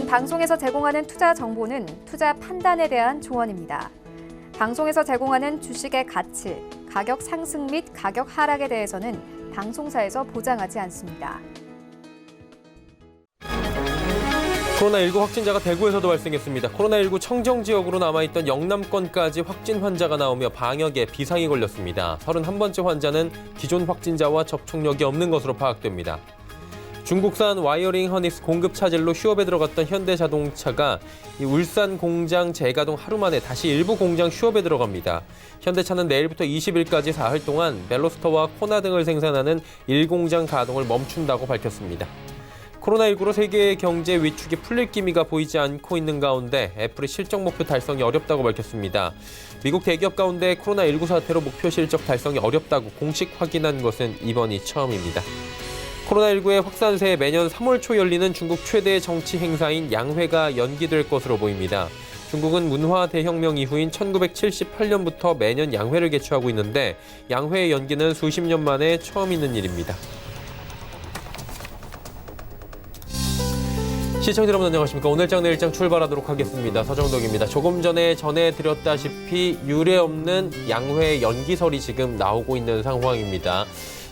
본 방송에서 제공하는 투자 정보는 투자 판단에 대한 조언입니다. 방송에서 제공하는 주식의 가치, 가격 상승 및 가격 하락에 대해서는 방송사에서 보장하지 않습니다. 코로나19 확진자가 대구에서도 발생했습니다. 코로나19 청정 지역으로 남아있던 영남권까지 확진 환자가 나오며 방역에 비상이 걸렸습니다. 31번째 환자는 기존 확진자와 접촉력이 없는 것으로 파악됩니다. 중국산 와이어링 허니스 공급 차질로 휴업에 들어갔던 현대자동차가 울산 공장 재가동 하루 만에 다시 일부 공장 휴업에 들어갑니다. 현대차는 내일부터 20일까지 사흘 동안 벨로스터와 코나 등을 생산하는 1공장 가동을 멈춘다고 밝혔습니다. 코로나19로 세계의 경제 위축이 풀릴 기미가 보이지 않고 있는 가운데 애플이 실적 목표 달성이 어렵다고 밝혔습니다. 미국 대기업 가운데 코로나19 사태로 목표 실적 달성이 어렵다고 공식 확인한 것은 이번이 처음입니다. 코로나19의 확산세에 매년 3월 초 열리는 중국 최대의 정치 행사인 양회가 연기될 것으로 보입니다. 중국은 문화 대혁명 이후인 1978년부터 매년 양회를 개최하고 있는데 양회의 연기는 수십 년 만에 처음 있는 일입니다. 시청자 여러분 안녕하십니까. 오늘장 내일장 출발하도록 하겠습니다. 서정덕입니다. 조금 전에 전해드렸다시피 유례없는 양회 연기설이 지금 나오고 있는 상황입니다.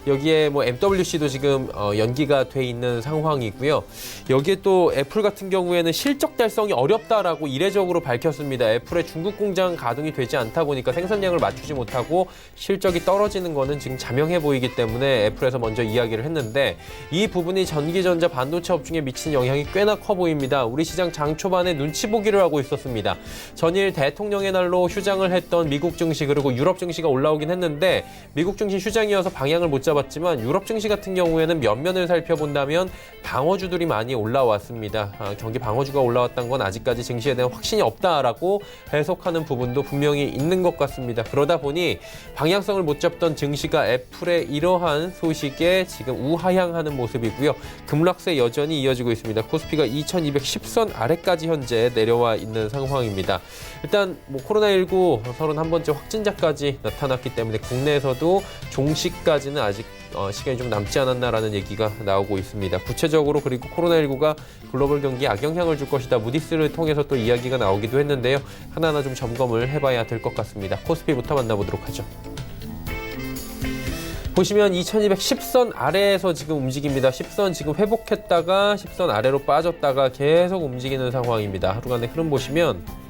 여기에 MWC도 지금 연기가 돼 있는 상황이고요. 여기에 또 애플 같은 경우에는 실적 달성이 어렵다라고 이례적으로 밝혔습니다. 애플의 중국 공장 가동이 되지 않다 보니까 생산량을 맞추지 못하고 실적이 떨어지는 거는 지금 자명해 보이기 때문에 애플에서 먼저 이야기를 했는데 이 부분이 전기전자 반도체 업종에 미치는 영향이 꽤나 커 보입니다. 우리 시장 장 초반에 눈치 보기를 하고 있었습니다. 전일 대통령의 날로 휴장을 했던 미국 증시 그리고 유럽 증시가 올라오긴 했는데 미국 증시 휴장이어서 방향을 못 잡았지만 유럽 증시 같은 경우에는 면면을 살펴본다면 방어주들이 많이 올라왔습니다. 경기 방어주가 올라왔던 건 아직까지 증시에 대한 확신이 없다라고 해석하는 부분도 분명히 있는 것 같습니다. 그러다 보니 방향성을 못 잡던 증시가 애플의 이러한 소식에 지금 우하향하는 모습이고요. 급락세 여전히 이어지고 있습니다. 코스피가 2210선 아래까지 현재 내려와 있는 상황입니다. 일단 코로나19 31번째 확진자까지 나타났기 때문에 국내에서도 종식까지는 아직 시간이 좀 남지 않았나라는 얘기가 나오고 있습니다. 구체적으로 그리고 코로나19가 글로벌 경기에 악영향을 줄 것이다. 무디스를 통해서 또 이야기가 나오기도 했는데요. 하나하나 좀 점검을 해봐야 될 것 같습니다. 코스피부터 만나보도록 하죠. 보시면 2210선 아래에서 지금 움직입니다. 10선 지금 회복했다가 10선 아래로 빠졌다가 계속 움직이는 상황입니다. 하루간의 흐름 보시면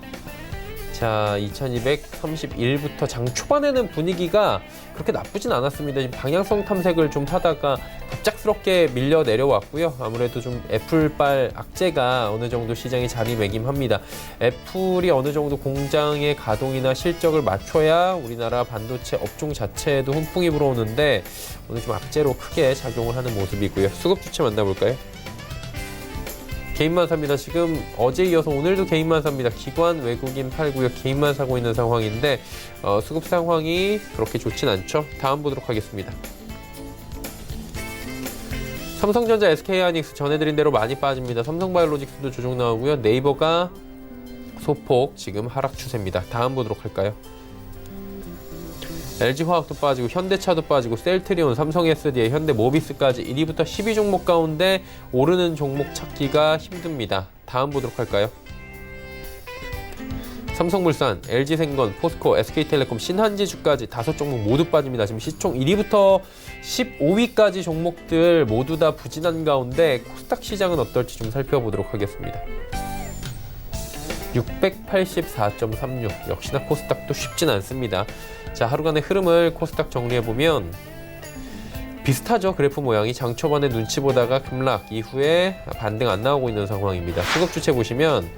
자, 2231부터 장 초반에는 분위기가 그렇게 나쁘진 않았습니다. 지금 방향성 탐색을 좀 하다가 갑작스럽게 밀려 내려왔고요. 아무래도 좀 애플발 악재가 어느 정도 시장에 자리매김합니다. 애플이 어느 정도 공장의 가동이나 실적을 맞춰야 우리나라 반도체 업종 자체에도 훈풍이 불어오는데 오늘 좀 악재로 크게 작용을 하는 모습이고요. 수급 주체 만나볼까요? 개인만 삽니다. 지금 어제 이어서 오늘도 개인만 삽니다. 기관 외국인 팔고요. 개인만 사고 있는 상황인데 수급 상황이 그렇게 좋진 않죠. 다음 보도록 하겠습니다. 삼성전자, SK하이닉스 전해드린 대로 많이 빠집니다. 삼성바이오로직스도 조정 나오고요. 네이버가 소폭 지금 하락 추세입니다. 다음 보도록 할까요? LG화학도 빠지고 현대차도 빠지고 셀트리온, 삼성SDA, 현대모비스까지 1위부터 10위 종목 가운데 오르는 종목 찾기가 힘듭니다. 다음 보도록 할까요? 삼성물산, LG생건, 포스코, SK텔레콤, 신한지주까지 5종목 모두 빠집니다. 지금 시총 1위부터 15위까지 종목들 모두 다 부진한 가운데 코스닥 시장은 어떨지 좀 살펴보도록 하겠습니다. 684.36 역시나 코스닥도 쉽진 않습니다. 자, 하루간의 흐름을 코스닥 정리해보면 비슷하죠. 그래프 모양이 장 초반에 눈치 보다가 급락 이후에 반등 안 나오고 있는 상황입니다. 수급 주체 보시면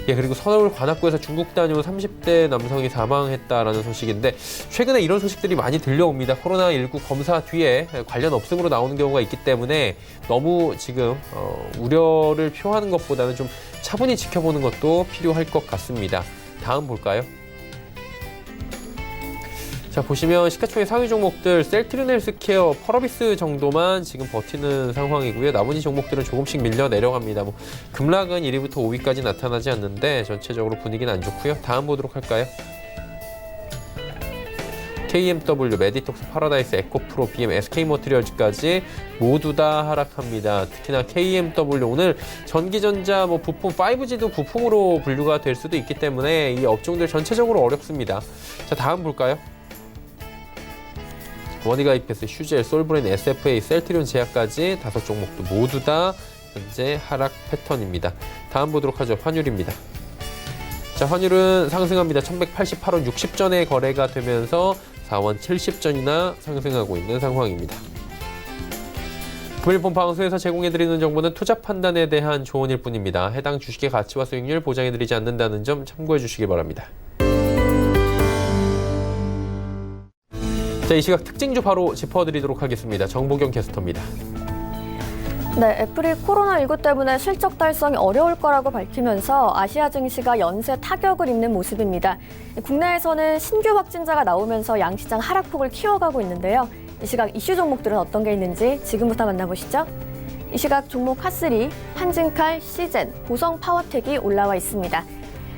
그리고 서울 관악구에서 중국 다녀온 30대 남성이 사망했다라는 소식인데 최근에 이런 소식들이 많이 들려옵니다. 코로나19 검사 뒤에 관련 없음으로 나오는 경우가 있기 때문에 너무 지금 우려를 표하는 것보다는 좀 차분히 지켜보는 것도 필요할 것 같습니다. 다음 볼까요? 자, 보시면 시가총액 상위 종목들 셀트리온 헬스케어, 펄어비스 정도만 지금 버티는 상황이고요. 나머지 종목들은 조금씩 밀려 내려갑니다. 급락은 1위부터 5위까지 나타나지 않는데 전체적으로 분위기는 안 좋고요. 다음 보도록 할까요? KMW, 메디톡스, 파라다이스, 에코프로, BM, SK머티리얼즈까지 모두 다 하락합니다. 특히나 KMW 오늘 전기전자 부품 5G도 부품으로 분류가 될 수도 있기 때문에 이 업종들 전체적으로 어렵습니다. 자, 다음 볼까요? 원이가이패스, 휴젤, 솔브레인, SFA, 셀트리온 제약까지 5종목도 모두 다 현재 하락 패턴입니다. 다음 보도록 하죠. 환율입니다. 자, 환율은 상승합니다. 1188원 60전에 거래가 되면서 4원 70전이나 상승하고 있는 상황입니다. 금일본 방송에서 제공해드리는 정보는 투자 판단에 대한 조언일 뿐입니다. 해당 주식의 가치와 수익률 보장해드리지 않는다는 점 참고해 주시기 바랍니다. 자, 이 시각 특징주 바로 짚어드리도록 하겠습니다. 정보경 캐스터입니다. 네, 애플이 코로나19 때문에 실적 달성이 어려울 거라고 밝히면서 아시아 증시가 연쇄 타격을 입는 모습입니다. 국내에서는 신규 확진자가 나오면서 양시장 하락폭을 키워가고 있는데요. 이 시각 이슈 종목들은 어떤 게 있는지 지금부터 만나보시죠. 이 시각 종목 핫3, 한진칼, 시젠, 보성 파워텍이 올라와 있습니다.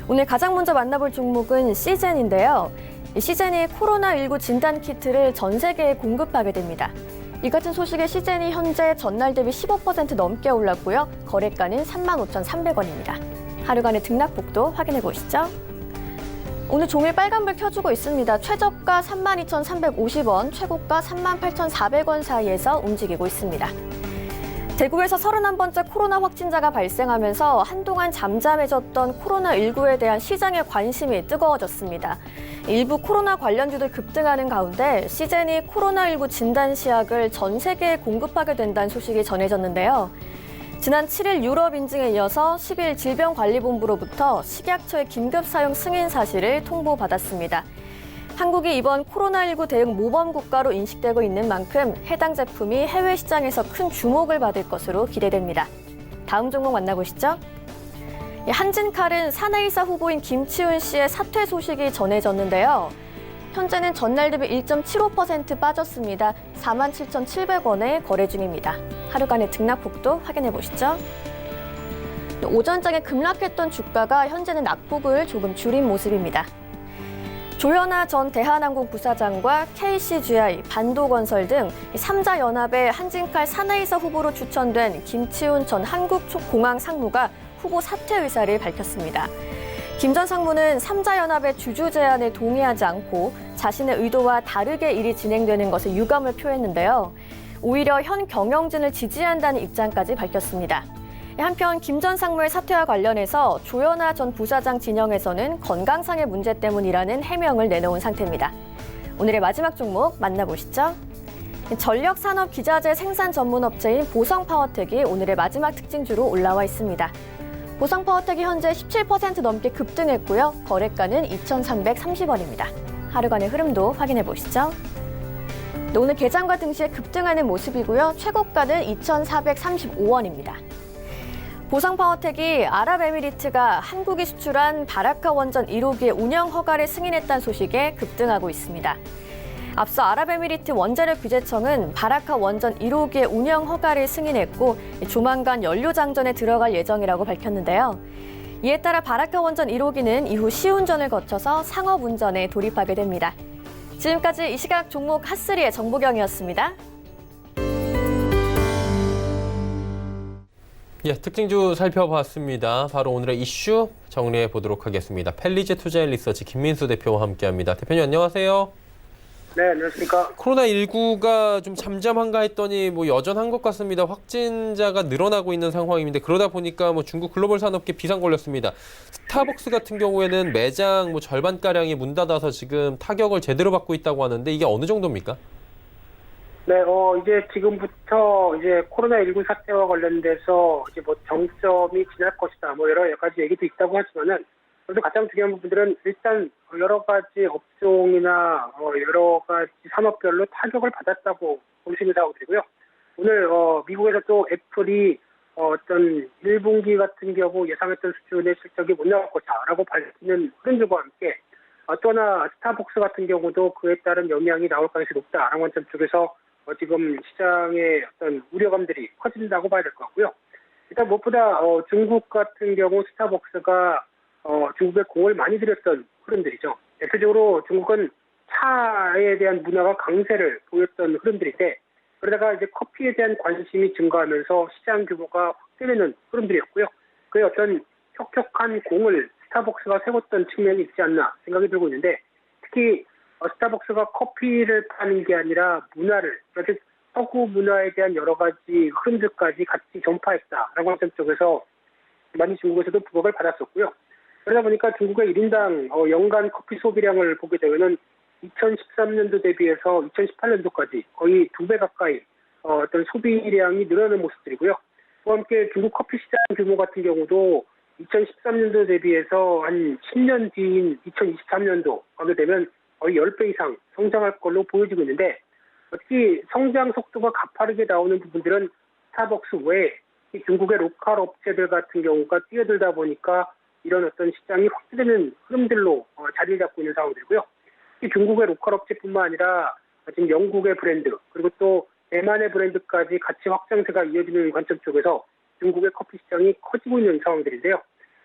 오늘 가장 먼저 만나볼 종목은 시젠인데요. 시젠이 코로나19 진단 키트를 전 세계에 공급하게 됩니다. 이 같은 소식에 시젠이 현재 전날 대비 15% 넘게 올랐고요. 거래가는 35,300원입니다. 하루간의 등락폭도 확인해 보시죠. 오늘 종일 빨간불 켜주고 있습니다. 최저가 32,350원, 최고가 38,400원 사이에서 움직이고 있습니다. 대구에서 31번째 코로나 확진자가 발생하면서 한동안 잠잠해졌던 코로나19에 대한 시장의 관심이 뜨거워졌습니다. 일부 코로나 관련주들 급등하는 가운데 시젠이 코로나19 진단 시약을 전 세계에 공급하게 된다는 소식이 전해졌는데요. 지난 7일 유럽 인증에 이어서 10일 질병관리본부로부터 식약처의 긴급 사용 승인 사실을 통보받았습니다. 한국이 이번 코로나19 대응 모범 국가로 인식되고 있는 만큼 해당 제품이 해외 시장에서 큰 주목을 받을 것으로 기대됩니다. 다음 종목 만나보시죠. 한진칼은 사내이사 후보인 김치훈 씨의 사퇴 소식이 전해졌는데요. 현재는 전날 대비 1.75% 빠졌습니다. 47,700원에 거래 중입니다. 하루간의 등락폭도 확인해 보시죠. 오전장에 급락했던 주가가 현재는 낙폭을 조금 줄인 모습입니다. 조현아 전 대한항공 부사장과 KCGI, 반도건설 등 3자 연합의 한진칼 사내이사 후보로 추천된 김치훈 전 한국공항 상무가 후보 사퇴 의사를 밝혔습니다. 김 전 상무는 3자 연합의 주주 제안에 동의하지 않고 자신의 의도와 다르게 일이 진행되는 것에 유감을 표했는데요. 오히려 현 경영진을 지지한다는 입장까지 밝혔습니다. 한편 김 전 상무의 사퇴와 관련해서 조현아 전 부사장 진영에서는 건강상의 문제 때문이라는 해명을 내놓은 상태입니다. 오늘의 마지막 종목 만나보시죠. 전력산업 기자재 생산 전문업체인 보성파워텍이 오늘의 마지막 특징주로 올라와 있습니다. 보성파워텍이 현재 17% 넘게 급등했고요. 거래가는 2,330원입니다. 하루간의 흐름도 확인해 보시죠. 오늘 개장과 등시에 급등하는 모습이고요. 최고가는 2,435원입니다. 보성파워텍이 아랍에미리트가 한국이 수출한 바라카 원전 1호기의 운영 허가를 승인했다는 소식에 급등하고 있습니다. 앞서 아랍에미리트 원자력 규제청은 바라카 원전 1호기의 운영 허가를 승인했고 조만간 연료 장전에 들어갈 예정이라고 밝혔는데요. 이에 따라 바라카 원전 1호기는 이후 시운전을 거쳐서 상업 운전에 돌입하게 됩니다. 지금까지 이 시각 종목 핫3의 정보경이었습니다. 예, 특징주 살펴봤습니다. 바로 오늘의 이슈 정리해 보도록 하겠습니다. 펠리제 투자앤리서치 김민수 대표와 함께합니다. 대표님 안녕하세요. 네, 안녕하십니까. 코로나19가 좀 잠잠한가 했더니 여전한 것 같습니다. 확진자가 늘어나고 있는 상황인데 그러다 보니까 중국 글로벌 산업계 비상 걸렸습니다. 스타벅스 같은 경우에는 매장 절반가량이 문 닫아서 지금 타격을 제대로 받고 있다고 하는데 이게 어느 정도입니까? 네, 이제 지금부터 이제 코로나19 사태와 관련돼서 이제 정점이 지날 것이다. 여러 가지 얘기도 있다고 하지만은 그래도 가장 중요한 부분들은 일단 여러 가지 업종이나 여러 가지 산업별로 타격을 받았다고 보시면 되고요. 오늘 미국에서 또 애플이 어떤 1분기 같은 경우 예상했던 수준의 실적이 못 나올 것이다라고 밝히는 흐름들과 함께 또 하나 스타벅스 같은 경우도 그에 따른 영향이 나올 가능성이 높다라는 관점 쪽에서 지금 시장의 어떤 우려감들이 커진다고 봐야 될 것 같고요. 일단 무엇보다 중국 같은 경우 스타벅스가 중국에 공을 많이 들였던 흐름들이죠. 대표적으로 중국은 차에 대한 문화가 강세를 보였던 흐름들인데 그러다가 이제 커피에 대한 관심이 증가하면서 시장 규모가 확대되는 흐름들이었고요. 그의 어떤 혁혁한 공을 스타벅스가 세웠던 측면이 있지 않나 생각이 들고 있는데 특히 스타벅스가 커피를 파는 게 아니라 문화를, 즉 서구 문화에 대한 여러 가지 흐름들까지 같이 전파했다라고 하는 점 쪽에서 많이 중국에서도 부각을 받았었고요. 그러다 보니까 중국의 1인당 연간 커피 소비량을 보게 되면은 2013년도 대비해서 2018년도까지 거의 2배 가까이 어떤 소비량이 늘어나는 모습들이고요. 또 함께 중국 커피 시장 규모 같은 경우도 2013년도 대비해서 한 10년 뒤인 2023년도 하게 되면 거의 10배 이상 성장할 걸로 보여지고 있는데 특히 성장 속도가 가파르게 나오는 부분들은 스타벅스 외에 중국의 로컬 업체들 같은 경우가 뛰어들다 보니까 이런 어떤 시장이 확대되는 흐름들로 자리 잡고 있는 상황들이고요. 중국의 로컬 업체뿐만 아니라 지금 영국의 브랜드 그리고 또 대만의 브랜드까지 같이 확장세가 이어지는 관점 쪽에서 중국의 커피 시장이 커지고 있는 상황들인데요.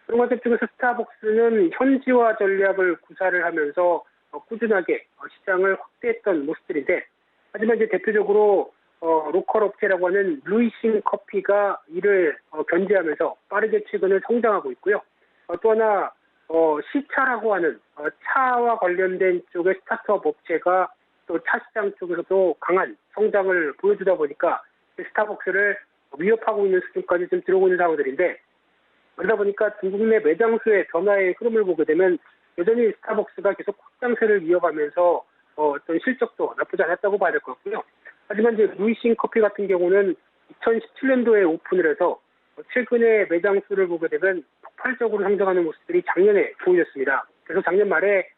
그런 관점 쪽에서 스타벅스는 현지화 전략을 구사를 하면서 꾸준하게 시장을 확대했던 모습들인데 하지만 이제 대표적으로 로컬 업체라고 하는 루이싱 커피가 이를 견제하면서 빠르게 최근에 성장하고 있고요. 또 하나 시차라고 하는 차와 관련된 쪽의 스타트업 업체가 또 차 시장 쪽에서도 강한 성장을 보여주다 보니까 스타벅스를 위협하고 있는 수준까지 좀 들어오고 있는 상황들인데 그러다 보니까 중국 내 매장 수의 변화의 흐름을 보게 되면 여전히 스타벅스가 계속 확장세를 이어가면서 어떤 실적도 나쁘지 않았다고 봐야 될 것 같고요. 하지만 이제 루이싱 커피 같은 경우는 2017년도에 오픈을 해서 최근에 매장 수를 보게 되면 폭발적으로 성장하는 모습들이 작년에 보여졌습니다. 그래서 작년 말에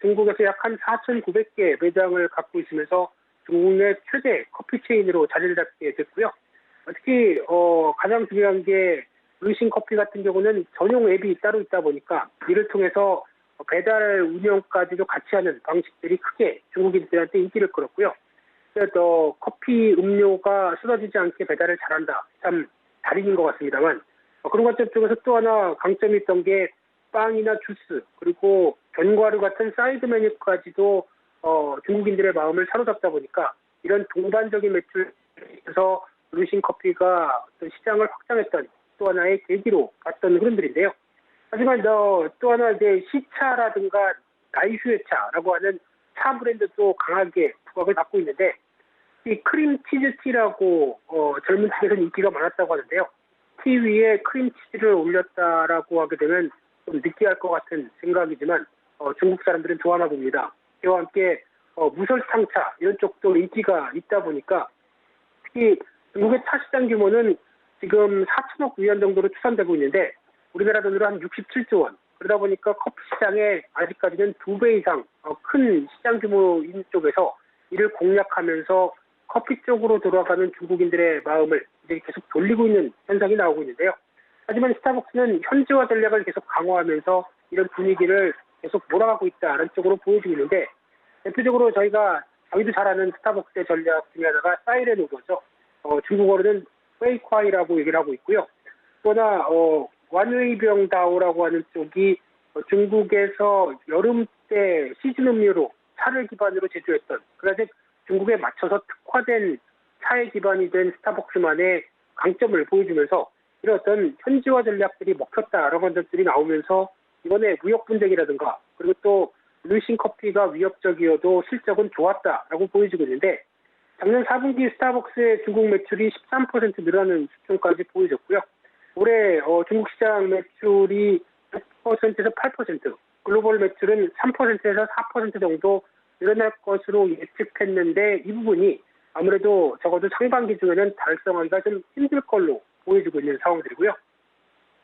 중국에서 약 한 4,900개 매장을 갖고 있으면서 중국 내 최대 커피 체인으로 자리를 잡게 됐고요. 특히 가장 중요한 게 루이싱 커피 같은 경우는 전용 앱이 따로 있다 보니까 이를 통해서 배달 운영까지도 같이 하는 방식들이 크게 중국인들한테 인기를 끌었고요. 그래서 커피 음료가 쏟아지지 않게 배달을 잘한다. 참 달인인 것 같습니다만 그런 관점 쪽에서 또 하나 강점이 있던 게 빵이나 주스 그리고 견과류 같은 사이드 메뉴까지도 중국인들의 마음을 사로잡다 보니까 이런 동반적인 매출에서 루이싱 커피가 어떤 시장을 확장했던 또 하나의 계기로 갔던 흐름들인데요. 하지만 또 하나 이제 시차라든가 나이슈에차라고 하는 차 브랜드도 강하게 부각을 받고 있는데 이 크림 치즈 티라고 젊은 층에서는 인기가 많았다고 하는데요. 티 위에 크림 치즈를 올렸다라고 하게 되면 좀 느끼할 것 같은 생각이지만 중국 사람들은 좋아하나 봅니다. 이와 함께 무설탕차 이런 쪽도 인기가 있다 보니까 특히 중국의 차 시장 규모는 지금 4천억 위안 정도로 추산되고 있는데 우리나라 돈으로 한 67조 원. 그러다 보니까 커피 시장에 아직까지는 2배 이상 큰 시장 규모인 쪽에서 이를 공략하면서 커피 쪽으로 돌아가는 중국인들의 마음을 이제 계속 돌리고 있는 현상이 나오고 있는데요. 하지만 스타벅스는 현지화 전략을 계속 강화하면서 이런 분위기를 계속 몰아가고 있다는 쪽으로 보여지고 있는데 대표적으로 저희도 잘 아는 스타벅스의 전략 중에 하나가 사이렌 오더죠. 중국어로는 페이콰이라고 얘기를 하고 있고요. 또 하나 완웨이병다오라고 하는 쪽이 중국에서 여름 때 시즌 음료로 차를 기반으로 제조했던 그래서 중국에 맞춰서 특화된 차에 기반이 된 스타벅스만의 강점을 보여주면서 이런 어떤 현지화 전략들이 먹혔다라고 하는 점들이 나오면서 이번에 무역 분쟁이라든가 그리고 또 루이싱 커피가 위협적이어도 실적은 좋았다라고 보여지고 있는데 작년 4분기 스타벅스의 중국 매출이 13% 늘어나는 수준까지 보여졌고요. 올해 중국 시장 매출이 6%에서 8%, 글로벌 매출은 3%에서 4% 정도 늘어날 것으로 예측했는데 이 부분이 아무래도 적어도 상반기 중에는 달성하기가 좀 힘들 걸로 보여지고 있는 상황들이고요.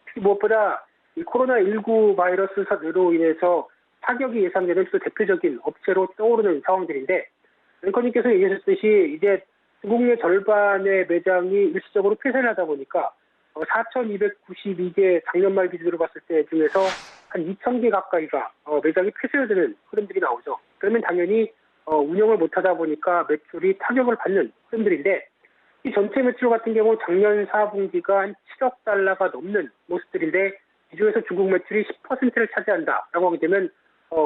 특히 무엇보다 이 코로나19 바이러스로 인해서 타격이 예상되는 또 대표적인 업체로 떠오르는 상황들인데 앵커님께서 얘기하셨듯이 이제 중국 내 절반의 매장이 일시적으로 폐쇄를 하다 보니까 4,292개 작년 말 기준으로 봤을 때 중에서 한 2,000개 가까이가 매장이 폐쇄되는 흐름들이 나오죠. 그러면 당연히 운영을 못하다 보니까 매출이 타격을 받는 흐름들인데 이 전체 매출 같은 경우 작년 4분기가 한 7억 달러가 넘는 모습들인데 이 중에서 중국 매출이 10%를 차지한다라고 하게 되면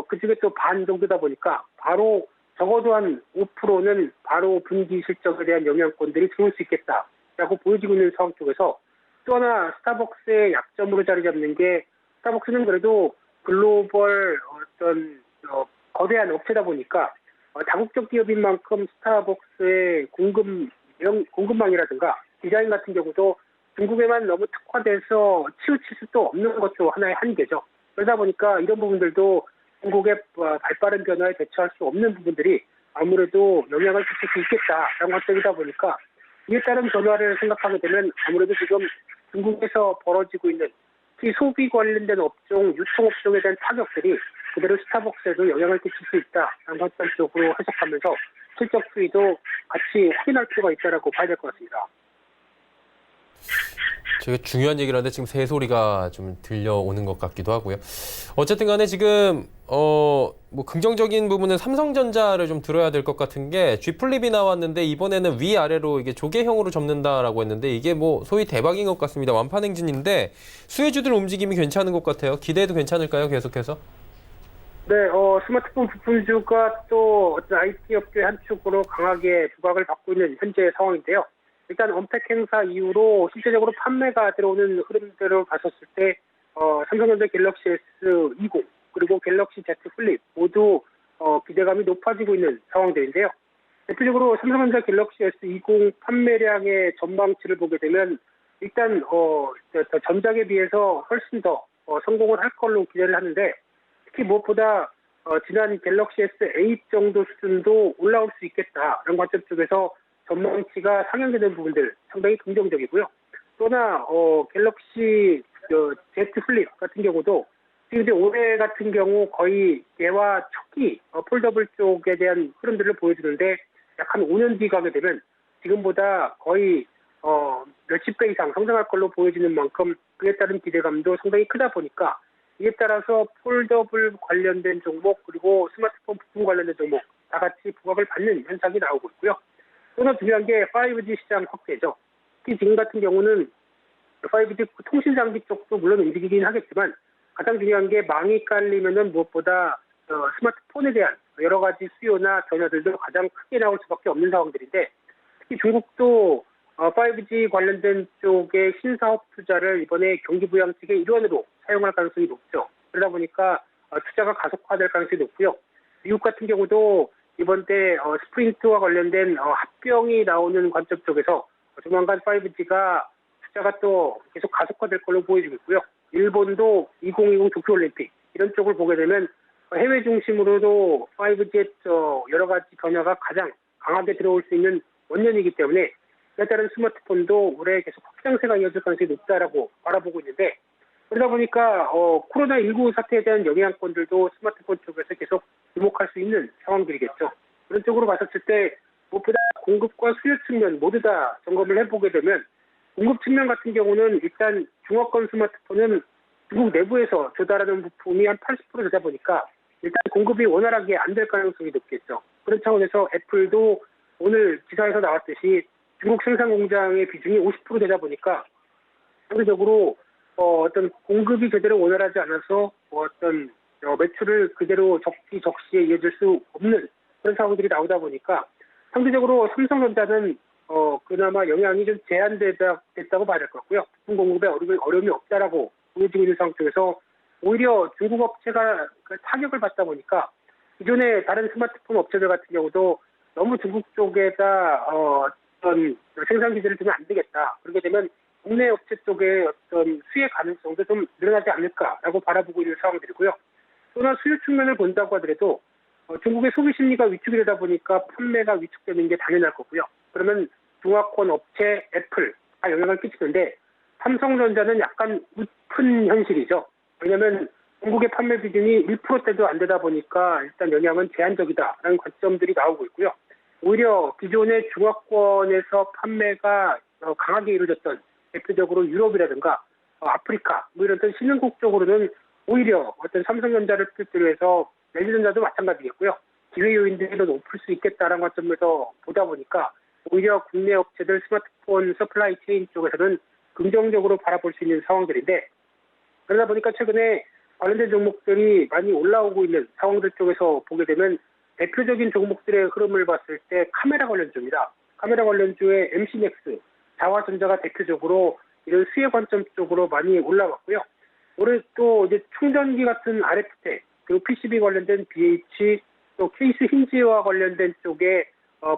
그중에 또 반 정도다 보니까 바로 적어도 한 5%는 바로 분기 실적에 대한 영향권들이 들어올 수 있겠다라고 보여지고 있는 상황 쪽에서 또 하나 스타벅스의 약점으로 자리 잡는 게 스타벅스는 그래도 글로벌 거대한 업체다 보니까 다국적 기업인 만큼 스타벅스의 공급망이라든가 디자인 같은 경우도 중국에만 너무 특화돼서 치우칠 수도 없는 것도 하나의 한계죠. 그러다 보니까 이런 부분들도 중국의 발빠른 변화에 대처할 수 없는 부분들이 아무래도 영향을 끼칠 수 있겠다라는 관점이다 보니까 이에 따른 변화를 생각하게 되면 아무래도 지금 중국에서 벌어지고 있는 특히 소비 관련된 업종, 유통업종에 대한 타격들이 그대로 스타벅스에도 영향을 끼칠 수 있다라는 관점 쪽으로 해석하면서 실적 추이도 같이 확인할 필요가 있다라고 봐야 될 것 같습니다. 제가 중요한 얘기를 하는데 지금 새소리가 좀 들려오는 것 같기도 하고요. 어쨌든 간에 지금 뭐 긍정적인 부분은 삼성전자를 좀 들어야 될 것 같은 게 G 플립이 나왔는데 이번에는 위아래로 이게 조개형으로 접는다라고 했는데 이게 뭐 소위 대박인 것 같습니다. 완판 행진인데 수혜주들 움직임이 괜찮은 것 같아요. 기대해도 괜찮을까요? 계속해서? 네, 스마트폰 부품주가 또 어떤 IT 업계 한 축으로 강하게 부각을 받고 있는 현재 상황인데요. 일단 언택 행사 이후로 실제적으로 판매가 들어오는 흐름대로 봤었을 때 삼성전자 갤럭시 S20 그리고 갤럭시 Z 플립 모두 기대감이 높아지고 있는 상황들인데요. 대표적으로 삼성전자 갤럭시 S20 판매량의 전망치를 보게 되면 일단 전작에 비해서 훨씬 더 성공을 할 걸로 기대를 하는데 특히 무엇보다 지난 갤럭시 S8 정도 수준도 올라올 수 있겠다라는 관점 쪽에서 전망치가 상향되는 부분들 상당히 긍정적이고요. 또나 갤럭시 Z 플립 같은 경우도 지금 이제 올해 같은 경우 거의 개화 초기 폴더블 쪽에 대한 흐름들을 보여주는데 약 한 5년 뒤 가게 되면 지금보다 거의 몇십 배 이상 성장할 걸로 보여지는 만큼 그에 따른 기대감도 상당히 크다 보니까 이에 따라서 폴더블 관련된 종목 그리고 스마트폰 부품 관련된 종목 다 같이 부각을 받는 현상이 나오고 있고요. 또한 중요한 게 5G 시장 확대죠. 특히 지금 같은 경우는 5G 통신 장비 쪽도 물론 움직이긴 하겠지만 가장 중요한 게 망이 깔리면은 무엇보다 스마트폰에 대한 여러 가지 수요나 변화들도 가장 크게 나올 수밖에 없는 상황들인데 특히 중국도 5G 관련된 쪽의 신사업 투자를 이번에 경기부양책의 일환으로 사용할 가능성이 높죠. 그러다 보니까 투자가 가속화될 가능성이 높고요. 미국 같은 경우도 이번 때 스프린트와 관련된 합병이 나오는 관점 쪽에서 조만간 5G가 투자가 또 계속 가속화될 걸로 보여지고 있고요. 일본도 2020 도쿄올림픽 이런 쪽을 보게 되면 해외 중심으로도 5G의 여러 가지 변화가 가장 강하게 들어올 수 있는 원년이기 때문에 이에 따른 스마트폰도 올해 계속 확장세가 이어질 가능성이 높다라고 바라보고 있는데 그러다 보니까 코로나19 사태에 대한 영향권들도 스마트폰 쪽에서 계속 주목할 수 있는 상황들이겠죠. 그런 쪽으로 봤었을 때 무엇보다 공급과 수요 측면 모두 다 점검을 해보게 되면 공급 측면 같은 경우는 일단 중화권 스마트폰은 중국 내부에서 조달하는 부품이 한 80% 되다 보니까 일단 공급이 원활하게 안 될 가능성이 높겠죠. 그런 차원에서 애플도 오늘 기사에서 나왔듯이 중국 생산 공장의 비중이 50% 되다 보니까 상대적으로 어떤 공급이 제대로 원활하지 않아서 어떤 매출을 그대로 적시에 이어질 수 없는 그런 상황들이 나오다 보니까 상대적으로 삼성전자는 그나마 영향이 좀 제한됐다고 봐야 될 것 같고요. 부품 공급에 어려움이 없다라고 보여지고 있는 상황 쪽에서 오히려 중국 업체가 타격을 받다 보니까 기존의 다른 스마트폰 업체들 같은 경우도 너무 중국 쪽에다 어떤 생산 기제를 두면 안 되겠다. 그렇게 되면 국내 업체 쪽의 어떤 수혜 가능성도 좀 늘어나지 않을까라고 바라보고 있는 상황들이고요. 또나 수요 측면을 본다고 하더라도 중국의 소비 심리가 위축이 되다 보니까 판매가 위축되는 게 당연할 거고요. 그러면 중화권 업체 애플 다 영향을 끼치는데 삼성전자는 약간 웃픈 현실이죠. 왜냐하면 중국의 판매 비중이 1%대도 안 되다 보니까 일단 영향은 제한적이다라는 관점들이 나오고 있고요. 오히려 기존의 중화권에서 판매가 강하게 이루어졌던 대표적으로 유럽이라든가 아프리카 뭐 이런 신흥국 쪽으로는 오히려 어떤 삼성전자를 필두로 해서 LG전자도 마찬가지겠고요. 기회 요인들이 더 높을 수 있겠다라는 관점에서 보다 보니까 오히려 국내 업체들 스마트폰 서플라이 체인 쪽에서는 긍정적으로 바라볼 수 있는 상황들인데 그러다 보니까 최근에 관련된 종목들이 많이 올라오고 있는 상황들 쪽에서 보게 되면 대표적인 종목들의 흐름을 봤을 때 카메라 관련주입니다. 카메라 관련주의 MC넥스, 자화전자가 대표적으로 이런 수혜 관점 쪽으로 많이 올라갔고요. 올해 또 이제 충전기 같은 RF텍, 그리고 PCB 관련된 BH, 또 케이스 힌지와 관련된 쪽에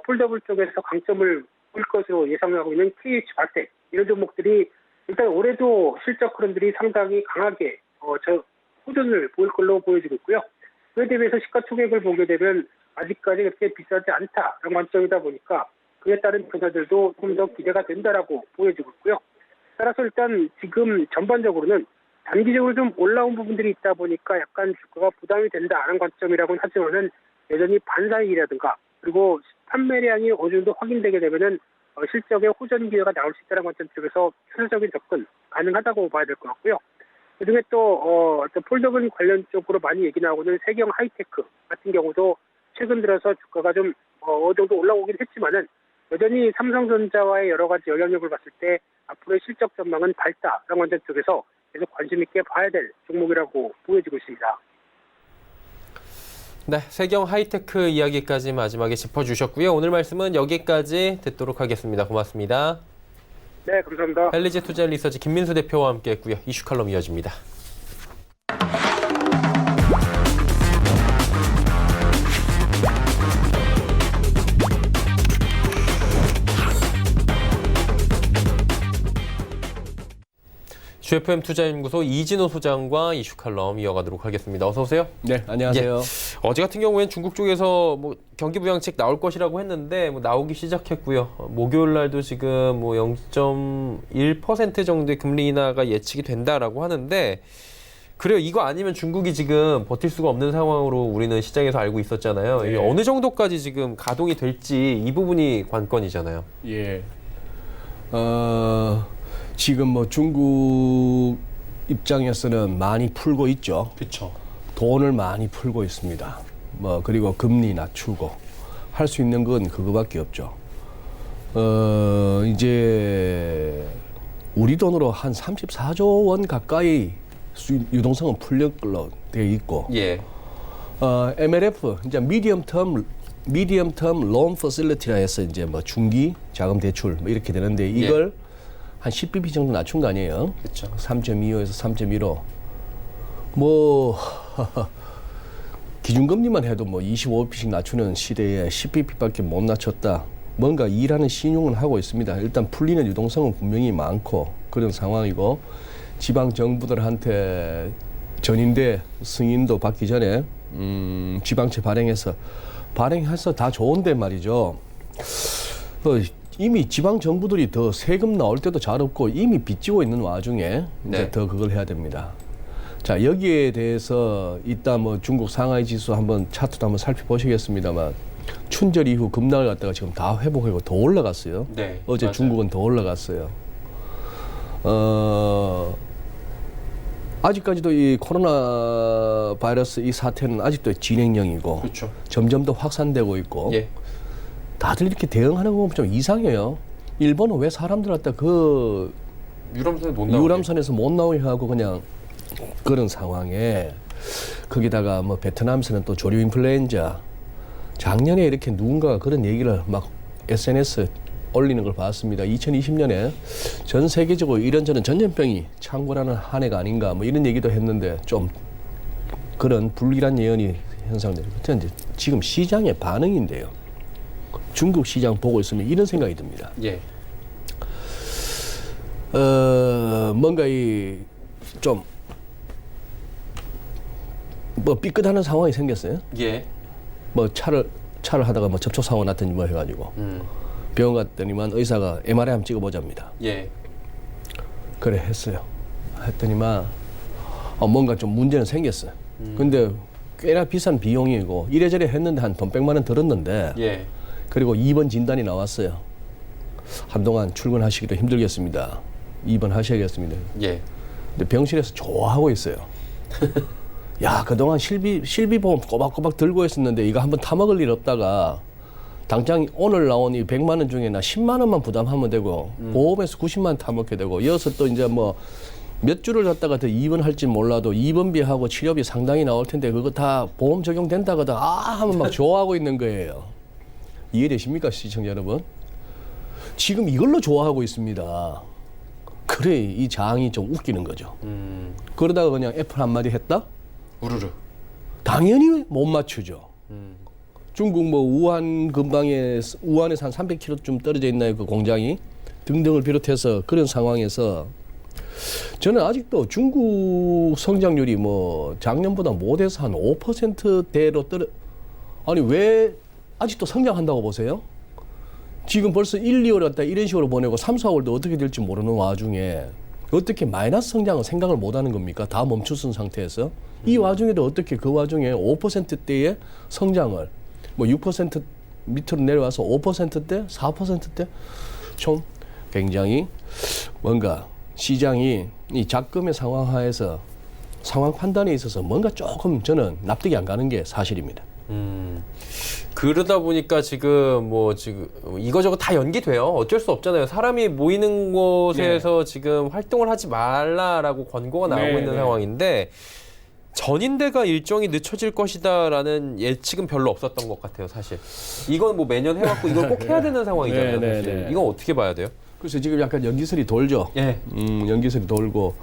폴더블 쪽에서 강점을 볼 것으로 예상하고 있는 KH 바텍, 이런 종목들이 일단 올해도 실적 흐름들이 상당히 강하게 호전을 보일 걸로 보여지고 있고요. 그에 대비해서 시가총액을 보게 되면 아직까지 그렇게 비싸지 않다라는 관점이다 보니까 그에 따른 변화들도 좀 더 기대가 된다라고 보여지고 있고요. 따라서 일단 지금 전반적으로는 단기적으로 좀 올라온 부분들이 있다 보니까 약간 주가가 부담이 된다는 관점이라고는 하지만은 여전히 반사이익이라든가 그리고 판매량이 어느 정도 확인되게 되면은 실적의 호전 기회가 나올 수 있다는 관점 쪽에서 추세적인 접근 가능하다고 봐야 될 것 같고요. 그중에 또 폴더블 관련 쪽으로 많이 얘기 나오고 있는 세경 하이테크 같은 경우도 최근 들어서 주가가 좀 어느 정도 올라오긴 했지만은 여전히 삼성전자와의 여러 가지 영향력을 봤을 때 앞으로의 실적 전망은 밝다라는 관점 쪽에서 계속 관심 있게 봐야 될 종목이라고 보여지고 있습니다. 네, 세경 하이테크 이야기까지 마지막에 짚어주셨고요. 오늘 말씀은 여기까지 듣도록 하겠습니다. 고맙습니다. 네, 감사합니다. 헬리지 투자 리서치 김민수 대표와 함께했고요. 이슈 칼럼 이어집니다. GFM 투자연구소 이진호 소장과 이슈 칼럼 이어가도록 하겠습니다. 어서 오세요. 네, 안녕하세요. 어제 같은 경우에는 중국 쪽에서 경기 부양책 나올 것이라고 했는데 나오기 시작했고요. 목요일 날도 지금 0.1% 정도의 금리 인하가 예측이 된다라고 하는데 그래요. 이거 아니면 중국이 지금 버틸 수가 없는 상황으로 우리는 시장에서 알고 있었잖아요. 네. 이게 어느 정도까지 지금 가동이 될지 이 부분이 관건이잖아요. 예. 지금 중국 입장에서는 많이 풀고 있죠. 그렇죠. 돈을 많이 풀고 있습니다. 그리고 금리 낮추고 할 수 있는 건 그거밖에 없죠. 이제 우리 돈으로 한 34조 원 가까이 유동성은 풀릴 걸로 되어 있고, 예. MLF 이제 미디엄 텀 론 퍼실리티라 해서 이제 중기 자금 대출 이렇게 되는데 이걸 한 10bp 정도 낮춘 거 아니에요? 그렇죠. 3.25에서 3.15. 기준금리만 해도 25bp씩 낮추는 시대에 10bp밖에 못 낮췄다. 뭔가 일하는 신용은 하고 있습니다. 일단 풀리는 유동성은 분명히 많고 그런 상황이고 지방 정부들한테 전인대 승인도 받기 전에 지방채 발행해서 다 좋은데 말이죠. 이미 지방 정부들이 더 세금 나올 때도 잘 없고 이미 빚지고 있는 와중에 이제 더 그걸 해야 됩니다. 자, 여기에 대해서 이따 중국 상하이 지수 한번 차트도 한번 살펴보시겠습니다만 춘절 이후 급락을 갖다가 지금 다 회복하고 더 올라갔어요. 네, 어제 맞아요. 중국은 더 올라갔어요. 아직까지도 이 코로나 바이러스 이 사태는 아직도 진행형이고 그렇죠. 점점 더 확산되고 있고 예. 다들 이렇게 대응하는 거 보면 좀 이상해요. 일본은 왜 사람들 갖다 유람선에서 못 나오게 하고 그냥 그런 상황에 거기다가 베트남에서는 또 조류 인플루엔자 작년에 이렇게 누군가가 그런 얘기를 막 SNS 올리는 걸 봤습니다. 2020년에 전 세계적으로 이런저런 전염병이 창궐하는 한 해가 아닌가 이런 얘기도 했는데 좀 그런 불길한 예언이 현상되는 것 같아요. 지금 시장의 반응인데요. 중국 시장 보고 있으면 이런 생각이 듭니다. 예. 뭔가 좀 삐끗하는 상황이 생겼어요. 예. 차를 하다가 접촉 사고 났더니 해가지고 병원 갔더니만 의사가 MRI 한번 찍어보자입니다. 예. 그래 했어요. 했더니만 뭔가 좀 문제는 생겼어요. 근데 꽤나 비싼 비용이고 이래저래 했는데 한 돈 100만 원 들었는데 예. 그리고 2번 진단이 나왔어요. 한동안 출근하시기도 힘들겠습니다. 2번 하셔야겠습니다. 예. 근데 병실에서 좋아하고 있어요. 야, 그동안 실비보험 꼬박꼬박 들고 있었는데 이거 한번 타먹을 일 없다가 당장 오늘 나온 이 100만 원 중에 나 10만 원만 부담하면 되고 보험에서 90만 원 타먹게 되고 이어서 또 이제 몇 주를 갖다가 더 입원할지 몰라도 입원비하고 치료비 상당히 나올 텐데 그거 다 보험 적용된다거든 하면 막 좋아하고 있는 거예요. 이해되십니까, 시청자 여러분? 지금 이걸로 좋아하고 있습니다. 그래, 이 장이 좀 웃기는 거죠. 그러다가 그냥 애플 한마디 했다? 우르르. 당연히 못 맞추죠. 중국 뭐 우한 근방에 우한에서 한 300km 떨어져 있나요, 그 공장이 등등을 비롯해서 그런 상황에서 저는 아직도 중국 성장률이 뭐 작년보다 못해서 한 5%대로 아니 왜 아직도 성장한다고 보세요? 지금 벌써 1, 2월 갖다 이런 식으로 보내고 3, 4월도 어떻게 될지 모르는 와중에 어떻게 마이너스 성장을 생각을 못하는 겁니까? 다 멈춰선 상태에서 이 와중에도 어떻게 그 와중에 5%대의 성장을 뭐 6% 밑으로 내려와서 5%대, 4%대 좀 굉장히 뭔가 시장이 이 작금의 상황 하에서 상황 판단에 있어서 뭔가 조금 저는 납득이 안 가는 게 사실입니다. 그러다 보니까 지금 이거저거 다 연기돼요. 어쩔 수 없잖아요. 사람이 모이는 곳에서 지금 활동을 하지 말라라고 권고가 나오고 있는 상황인데 전인대가 일정이 늦춰질 것이다라는 예측은 별로 없었던 것 같아요, 사실. 이건 뭐 매년 해왔고 이걸 꼭 해야 되는 상황이잖아요. 사실. 이건 어떻게 봐야 돼요? 그래서 지금 약간 연기설이 돌죠. 예. 연기설이 돌고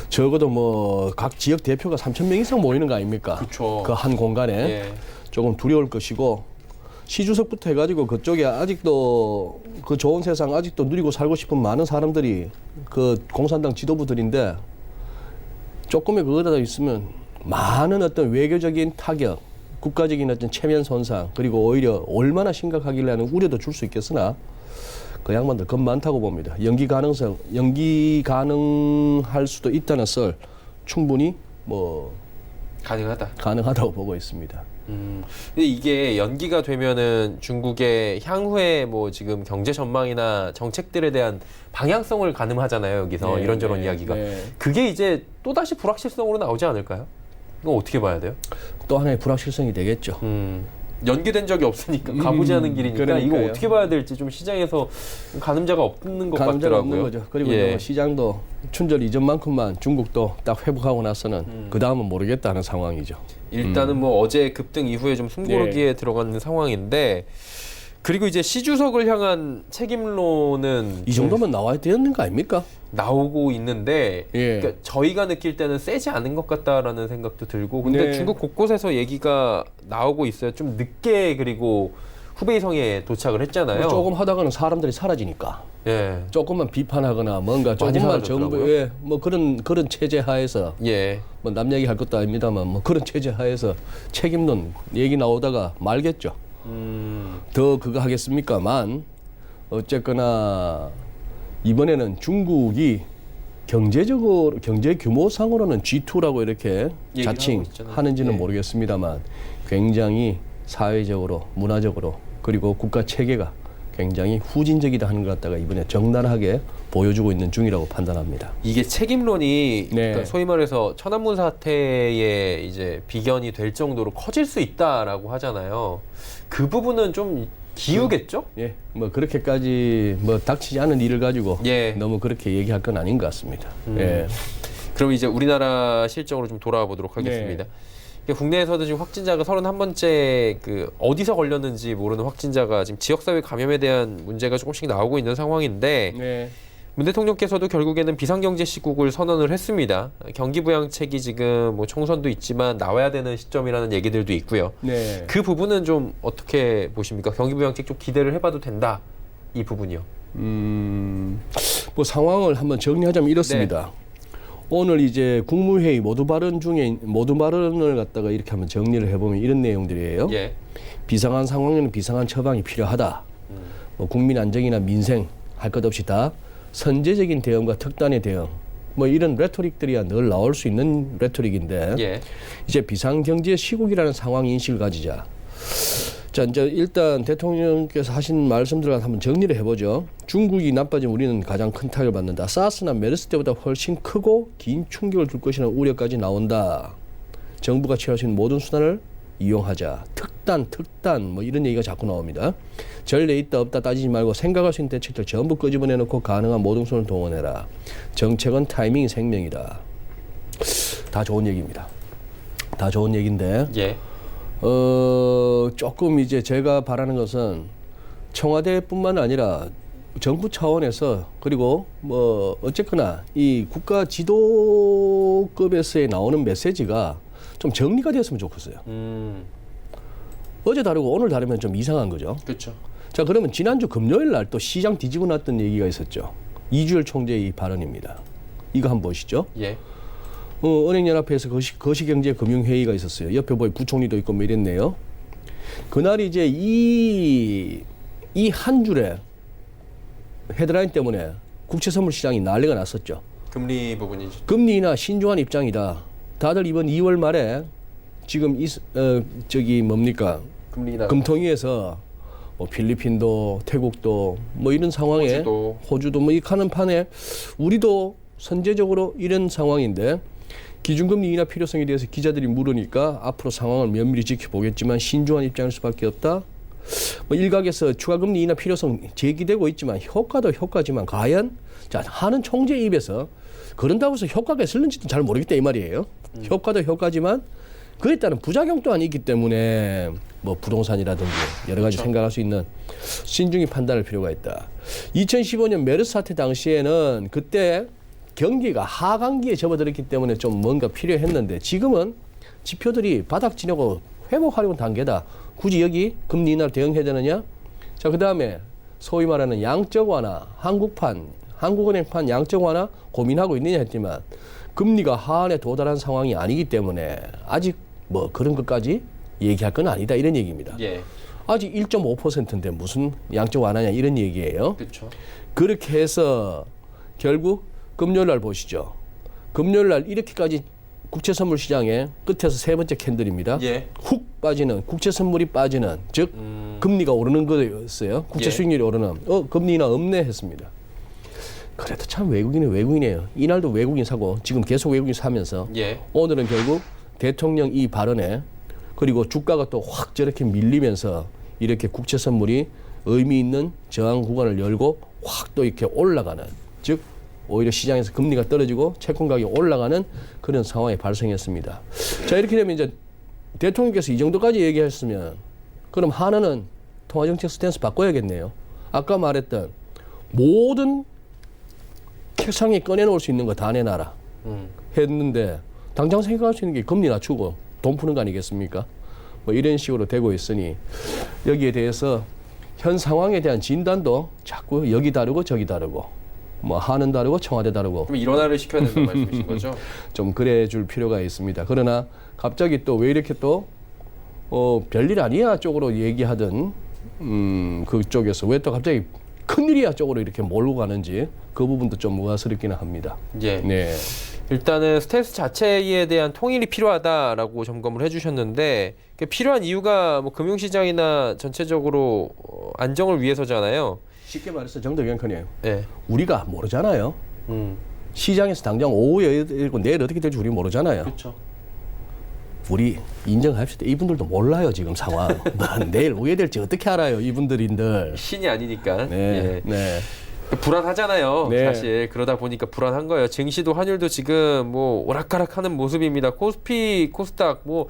적어도 뭐 각 지역 대표가 3,000명 이상 모이는 거 아닙니까? 그쵸. 그 한 공간에 예. 조금 두려울 것이고 시주석부터 해가지고 그쪽에 아직도 그 좋은 세상 아직도 누리고 살고 싶은 많은 사람들이 그 공산당 지도부들인데 조금의 그거다 있으면 많은 어떤 외교적인 타격, 국가적인 어떤 체면 손상 그리고 오히려 얼마나 심각하길래 하는 우려도 줄 수 있겠으나 그 양반들 겁 많다고 봅니다. 연기 가능할 수도 있다는 썰 충분히 뭐 가능하다고 보고 있습니다. 근데 이게 연기가 되면은 중국의 향후에 뭐 지금 경제 전망이나 정책들에 대한 방향성을 가늠하잖아요. 여기서 이런저런 이야기가. 그게 이제 또다시 불확실성으로 나오지 않을까요? 이거 어떻게 봐야 돼요? 또 하나의 불확실성이 되겠죠. 연기된 적이 없으니까 가보지 않은 길이니까 그러니까요. 이거 어떻게 봐야 될지 좀 시장에서 가늠자가 없는 것 가늠자가 같더라고요. 없는 거죠. 그리고 이제 뭐 시장도 춘절 이전만큼만 중국도 딱 회복하고 나서는 그 다음은 모르겠다는 상황이죠. 일단은 뭐 어제 급등 이후에 좀 숨고르기에 들어가는 상황인데 그리고 이제 시주석을 향한 책임론은 이 정도면 나와야 되는 거 아닙니까? 나오고 있는데 그러니까 저희가 느낄 때는 세지 않은 것 같다라는 생각도 들고 근데 중국 곳곳에서 얘기가 나오고 있어요. 좀 늦게 그리고 후베이성에 도착을 했잖아요. 뭐 조금 하다가는 사람들이 사라지니까. 예. 조금만 비판하거나 뭔가 조금만 정부의 뭐 그런 체제 하에서 뭐 남 얘기 할 것도 아닙니다만 뭐 그런 체제 하에서 책임론 얘기 나오다가 말겠죠. 더 그거 하겠습니까만 어쨌거나 이번에는 중국이 경제 규모상으로는 G2라고 이렇게 자칭하는지는 모르겠습니다만 굉장히 사회적으로 문화적으로 그리고 국가 체계가 굉장히 후진적이다 하는 것 갖다가 이번에 적나라하게 보여주고 있는 중이라고 판단합니다. 이게 책임론이 그러니까 소위 말해서 천안문 사태의 이제 비견이 될 정도로 커질 수 있다라고 하잖아요. 그 부분은 좀 기우겠죠? 뭐 그렇게까지 뭐 닥치지 않은 일을 가지고 너무 그렇게 얘기할 건 아닌 것 같습니다. 그럼 이제 우리나라 실정으로 좀 돌아와 보도록 하겠습니다. 국내에서도 지금 확진자가 31번째 어디서 걸렸는지 모르는 확진자가 지금 지역사회 감염에 대한 문제가 조금씩 나오고 있는 상황인데 문 대통령께서도 결국에는 비상경제 시국을 선언을 했습니다. 경기부양책이 지금 뭐 총선도 있지만 나와야 되는 시점이라는 얘기들도 있고요. 그 부분은 좀 어떻게 보십니까? 경기부양책 좀 기대를 해봐도 된다. 이 부분이요. 뭐 상황을 한번 정리하자면 이렇습니다. 오늘 이제 국무회의 모두 발언을 갖다가 이렇게 한번 정리를 해보면 이런 내용들이에요. 비상한 상황에는 비상한 처방이 필요하다. 뭐 국민 안정이나 민생 할 것 없이 다 선제적인 대응과 특단의 대응. 뭐 이런 레토릭들이야 늘 나올 수 있는 레토릭인데 이제 비상경제 시국이라는 상황 인식을 가지자. 자, 이제 일단 대통령께서 하신 말씀들을 한번 정리를 해보죠. 중국이 나빠지면 우리는 가장 큰 타격을 받는다. 사스나 메르스 때보다 훨씬 크고 긴 충격을 줄 것이라는 우려까지 나온다. 정부가 취할 수 있는 모든 수단을 이용하자. 특단 뭐 이런 얘기가 자꾸 나옵니다. 전례 있다 없다 따지지 말고 생각할 수 있는 대책들 전부 끄집어내놓고 가능한 모든 손을 동원해라. 정책은 타이밍이 생명이다. 다 좋은 얘기입니다. 다 좋은 얘기인데 예. 조금 이제 제가 바라는 것은 청와대뿐만 아니라 정부 차원에서 그리고 뭐 어쨌거나 이 국가 지도급에서의 나오는 메시지가 좀 정리가 되었으면 좋겠어요. 어제 다르고 오늘 다르면 좀 이상한 거죠. 그렇죠. 자, 그러면 지난주 금요일 날 또 시장 뒤지고 났던 얘기가 있었죠. 이주열 총재의 이 발언입니다. 이거 한번 보시죠. 예. 은행연합회에서 거시경제금융회의가 있었어요. 옆에 보니 부총리도 있고 뭐 이랬네요. 그날 이제 이 한 줄에 헤드라인 때문에 국채선물 시장이 난리가 났었죠. 금리 부분이죠. 금리 인하 신중한 입장이다. 다들 이번 2월 말에 지금 금리 인하. 금통위에서 뭐 필리핀도 태국도 뭐 이런 상황에 호주도 뭐 이 하는 판에 우리도 선제적으로 이런 상황인데 기준금리 인하 필요성에 대해서 기자들이 물으니까 앞으로 상황을 면밀히 지켜보겠지만 신중한 입장일 수밖에 없다. 뭐 일각에서 추가금리 인하 필요성 제기되고 있지만 효과도 효과지만 과연 자 하는 총재 입에서 그런다고 해서 효과가 있을는지도 잘 모르겠다 이 말이에요. 효과도 효과지만 그에 따른 부작용 또한 있기 때문에 뭐 부동산이라든지 여러 가지 생각할 수 있는 신중히 판단할 필요가 있다. 2015년 메르스 사태 당시에는 그때 경기가 하강기에 접어들었기 때문에 좀 뭔가 필요했는데 지금은 지표들이 바닥 지나고 회복하려는 단계다. 굳이 여기 금리 인하를 대응해야 되느냐? 자, 그 다음에 소위 말하는 양적 완화, 한국은행판 양적 완화 고민하고 있느냐 했지만 금리가 하한에 도달한 상황이 아니기 때문에 아직 뭐 그런 것까지 얘기할 건 아니다 이런 얘기입니다. 예. 아직 1.5%인데 무슨 양적 완화냐 이런 얘기예요. 그렇죠. 그렇게 해서 결국 금요일 날 보시죠. 금요일 날 이렇게까지 국채 선물 시장의 끝에서 세 번째 캔들입니다. 예. 훅 빠지는 국채 선물이 빠지는 즉 금리가 오르는 거였어요. 국채 예. 수익률이 오르는 금리 인하 없네 했습니다. 그래도 참 외국인은 외국인이에요. 이날도 외국인 사고 지금 계속 외국인 사면서 예. 오늘은 결국 대통령 이 발언에 그리고 주가가 또 확 저렇게 밀리면서 이렇게 국채 선물이 의미 있는 저항 구간을 열고 확 또 이렇게 올라가는 즉 오히려 시장에서 금리가 떨어지고 채권 가격이 올라가는 그런 상황이 발생했습니다. 자, 이렇게 되면 이제 대통령께서 이 정도까지 얘기했으면 그럼 하나는 통화정책 스탠스 바꿔야겠네요. 아까 말했던 모든 책상에 꺼내놓을 수 있는 거 다 내놔라 했는데 당장 생각할 수 있는 게 금리 낮추고 돈 푸는 거 아니겠습니까? 뭐 이런 식으로 되고 있으니 여기에 대해서 현 상황에 대한 진단도 자꾸 여기 다르고 저기 다르고 뭐 하는 다르고 청와대 다르고 그럼 일원화를 시켜야 된다는 말씀이신 거죠? 좀 그래 줄 필요가 있습니다. 그러나 갑자기 또 왜 이렇게 또 별일 아니야 쪽으로 얘기하던 그쪽에서 왜 또 갑자기 큰일이야 쪽으로 이렇게 몰고 가는지 그 부분도 좀 의아스럽기는 합니다. 예. 네. 일단은 스탠스 자체에 대한 통일이 필요하다라고 점검을 해주셨는데 필요한 이유가 뭐 금융시장이나 전체적으로 안정을 위해서잖아요. 쉽게 말해서 정도경컨이에요. 예. 우리가 모르잖아요. 시장에서 당장 오후에 되고 내일 어떻게 될지 우리 모르잖아요. 그렇죠. 우리 인정합시다. 이분들도 몰라요 지금 상황. 내일 오후에 될지 어떻게 알아요 이분들인들. 신이 아니니까. 네. 예. 네. 불안하잖아요. 네. 사실 그러다 보니까 불안한 거예요. 증시도 환율도 지금 뭐 오락가락하는 모습입니다. 코스피, 코스닥 뭐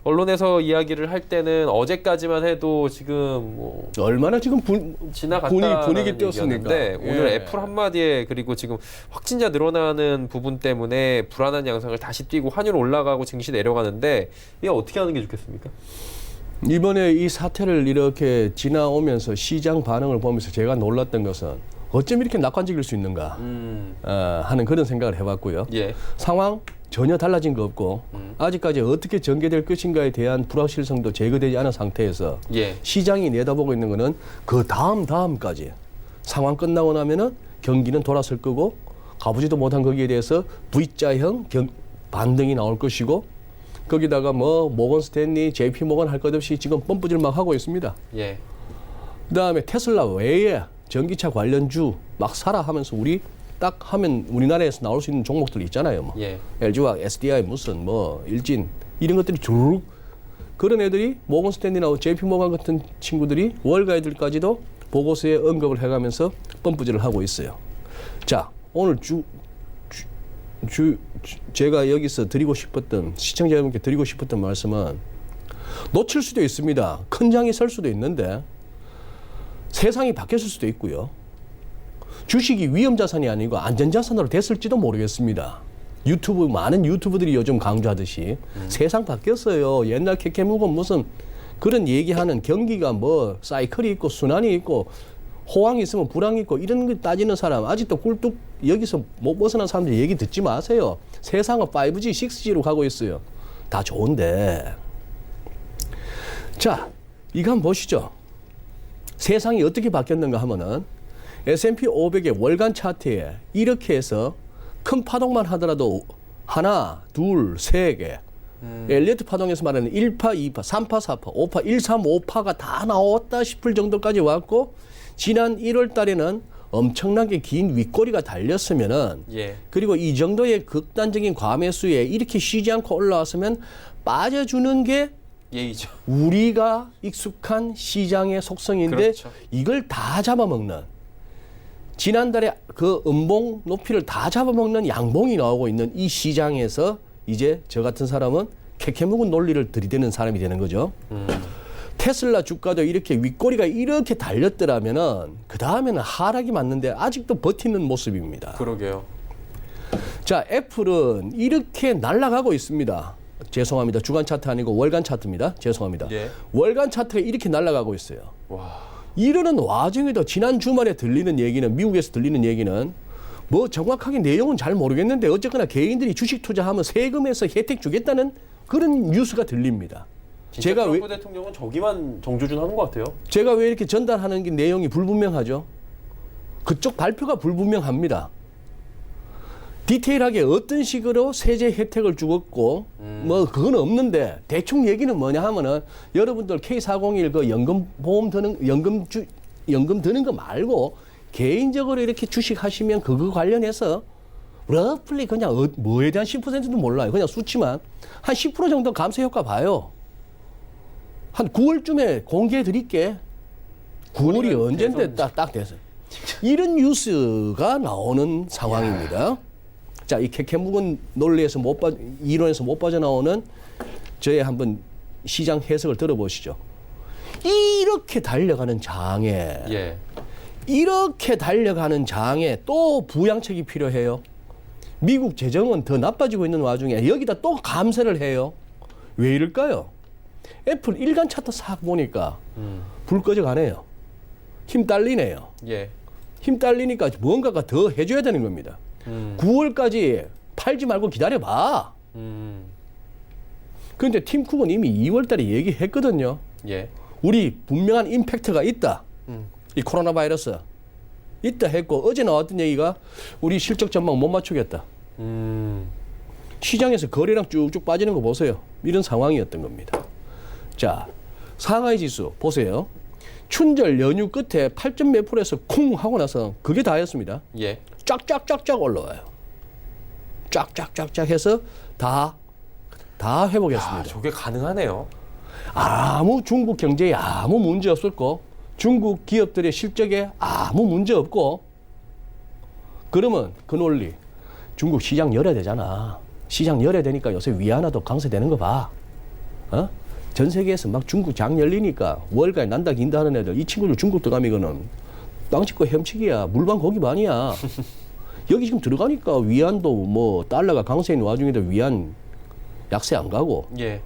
언론에서 이야기를 할 때는 어제까지만 해도 지금 뭐 얼마나 지금 지나갔다는 분위기 띄었습니까? 얘기였는데 오늘 예. 애플 한마디에 그리고 지금 확진자 늘어나는 부분 때문에 불안한 양상을 다시 띄고 환율 올라가고 증시 내려가는데 이게 어떻게 하는 게 좋겠습니까? 이번에 이 사태를 이렇게 지나오면서 시장 반응을 보면서 제가 놀랐던 것은 어쩜 이렇게 낙관적일 수 있는가 하는 그런 생각을 해봤고요. 예. 상황 전혀 달라진 거 없고 아직까지 어떻게 전개될 것인가에 대한 불확실성도 제거되지 않은 상태에서 예. 시장이 내다보고 있는 거는 그 다음까지 상황 끝나고 나면은 경기는 돌아설 거고 가보지도 못한 거기에 대해서 V자형 반등이 나올 것이고 거기다가 뭐 모건 스탠리, JP 모건 할 것 없이 지금 펌프질 막 하고 있습니다. 예. 그다음에 테슬라 외에 전기차 관련주 막 사라 하면서 우리 딱 하면 우리나라에서 나올 수 있는 종목들 있잖아요. 뭐. 예. LG화학, SDI 무슨 뭐 일진 이런 것들이 쭉 그런 애들이 모건 스탠리나 JP 모건 같은 친구들이 월가애들까지도 보고서에 언급을 해가면서 펌프질을 하고 있어요. 자, 오늘 제가 여기서 드리고 싶었던, 시청자 여러분께 드리고 싶었던 말씀은 놓칠 수도 있습니다. 큰 장이 설 수도 있는데 세상이 바뀌었을 수도 있고요. 주식이 위험자산이 아니고 안전자산으로 됐을지도 모르겠습니다. 많은 유튜브들이 요즘 강조하듯이 세상 바뀌었어요. 옛날 캐캐묵은 무슨 그런 얘기하는 경기가 뭐 사이클이 있고 순환이 있고 호황이 있으면 불황이 있고 이런 거 따지는 사람 아직도 꿀뚝 여기서 못 벗어난 사람들 얘기 듣지 마세요. 세상은 5G, 6G로 가고 있어요. 다 좋은데. 자, 이거 한번 보시죠. 세상이 어떻게 바뀌었는가 하면은 S&P 500의 월간 차트에 이렇게 해서 큰 파동만 하더라도 하나, 둘, 세 개. 엘리어트 파동에서 말하는 1파, 2파, 3파, 4파, 5파, 1, 3, 5파가 다 나왔다 싶을 정도까지 왔고 지난 1월 달에는 엄청나게 긴 윗꼬리가 달렸으면은 예. 그리고 이 정도의 극단적인 과매수에 이렇게 쉬지 않고 올라왔으면 빠져주는 게 예의죠. 우리가 익숙한 시장의 속성인데 그렇죠. 이걸 다 잡아먹는 지난달에 그 음봉 높이를 다 잡아먹는 양봉이 나오고 있는 이 시장에서 이제 저 같은 사람은 캐캐묵은 논리를 들이대는 사람이 되는 거죠. 테슬라 주가도 이렇게 윗꼬리가 이렇게 달렸더라면은 그 다음에는 하락이 맞는데 아직도 버티는 모습입니다. 그러게요. 자, 애플은 이렇게 날아가고 있습니다. 죄송합니다. 주간 차트 아니고 월간 차트입니다. 죄송합니다. 예. 월간 차트가 이렇게 날아가고 있어요. 와. 이러는 와중에도 지난 주말에 들리는 얘기는 미국에서 들리는 얘기는 뭐 정확하게 내용은 잘 모르겠는데 어쨌거나 개인들이 주식 투자하면 세금에서 혜택 주겠다는 그런 뉴스가 들립니다. 제가 트럼프 대통령은 저기만 정조준하는 것 같아요. 제가 왜 이렇게 전달하는 게 내용이 불분명하죠? 그쪽 발표가 불분명합니다. 디테일하게 어떤 식으로 세제 혜택을 주었고 뭐 그건 없는데 대충 얘기는 뭐냐 하면은 여러분들 K401 그 연금 드는 거 말고 개인적으로 이렇게 주식 하시면 그거 관련해서 러플리 그냥 뭐에 대한 10%도 몰라요. 그냥 수치만 한 10% 정도 감소 효과 봐요. 한 9월쯤에 공개해 드릴게. 9월이 언젠데 딱 돼서. 이런 뉴스가 나오는 상황입니다. 자, 이 캐캐묵은 논리에서 이론에서 못 빠져나오는 저의 한번 시장 해석을 들어보시죠. 이렇게 달려가는 장에 예. 이렇게 달려가는 장에 또 부양책이 필요해요. 미국 재정은 더 나빠지고 있는 와중에 여기다 또 감세를 해요. 왜 이럴까요? 애플 일간 차트 싹 보니까 불 꺼져가네요. 힘 딸리네요. 예. 힘 딸리니까 뭔가가 더 해줘야 되는 겁니다. 9월까지 팔지 말고 기다려봐. 그런데 팀 쿡은 이미 2월 달에 얘기했거든요. 예. 우리 분명한 임팩트가 있다. 이 코로나 바이러스. 있다 했고 어제 나왔던 얘기가 우리 실적 전망 못 맞추겠다. 시장에서 거래량 쭉쭉 빠지는 거 보세요. 이런 상황이었던 겁니다. 자, 상하이 지수 보세요. 춘절 연휴 끝에 8점 몇 프로에서 쿵 하고 나서 그게 다였습니다. 예. 쫙쫙쫙쫙 올라와요. 쫙쫙쫙쫙 해서 다 회복했습니다. 아, 저게 가능하네요. 아무 중국 경제에 아무 문제 없었고 중국 기업들의 실적에 아무 문제 없고 그러면 그 논리 중국 시장 열어야 되잖아. 시장 열어야 되니까 요새 위안화도 강세되는 거 봐. 어? 전 세계에서 막 중국 장 열리니까 월가에 난다 긴다 하는 애들 이 친구들 중국 들어가면은 땅 짓고 햄치기야. 물반 고기 반이야. 여기 지금 들어가니까 위안도 뭐 달러가 강세인 와중에도 위안 약세 안 가고 예.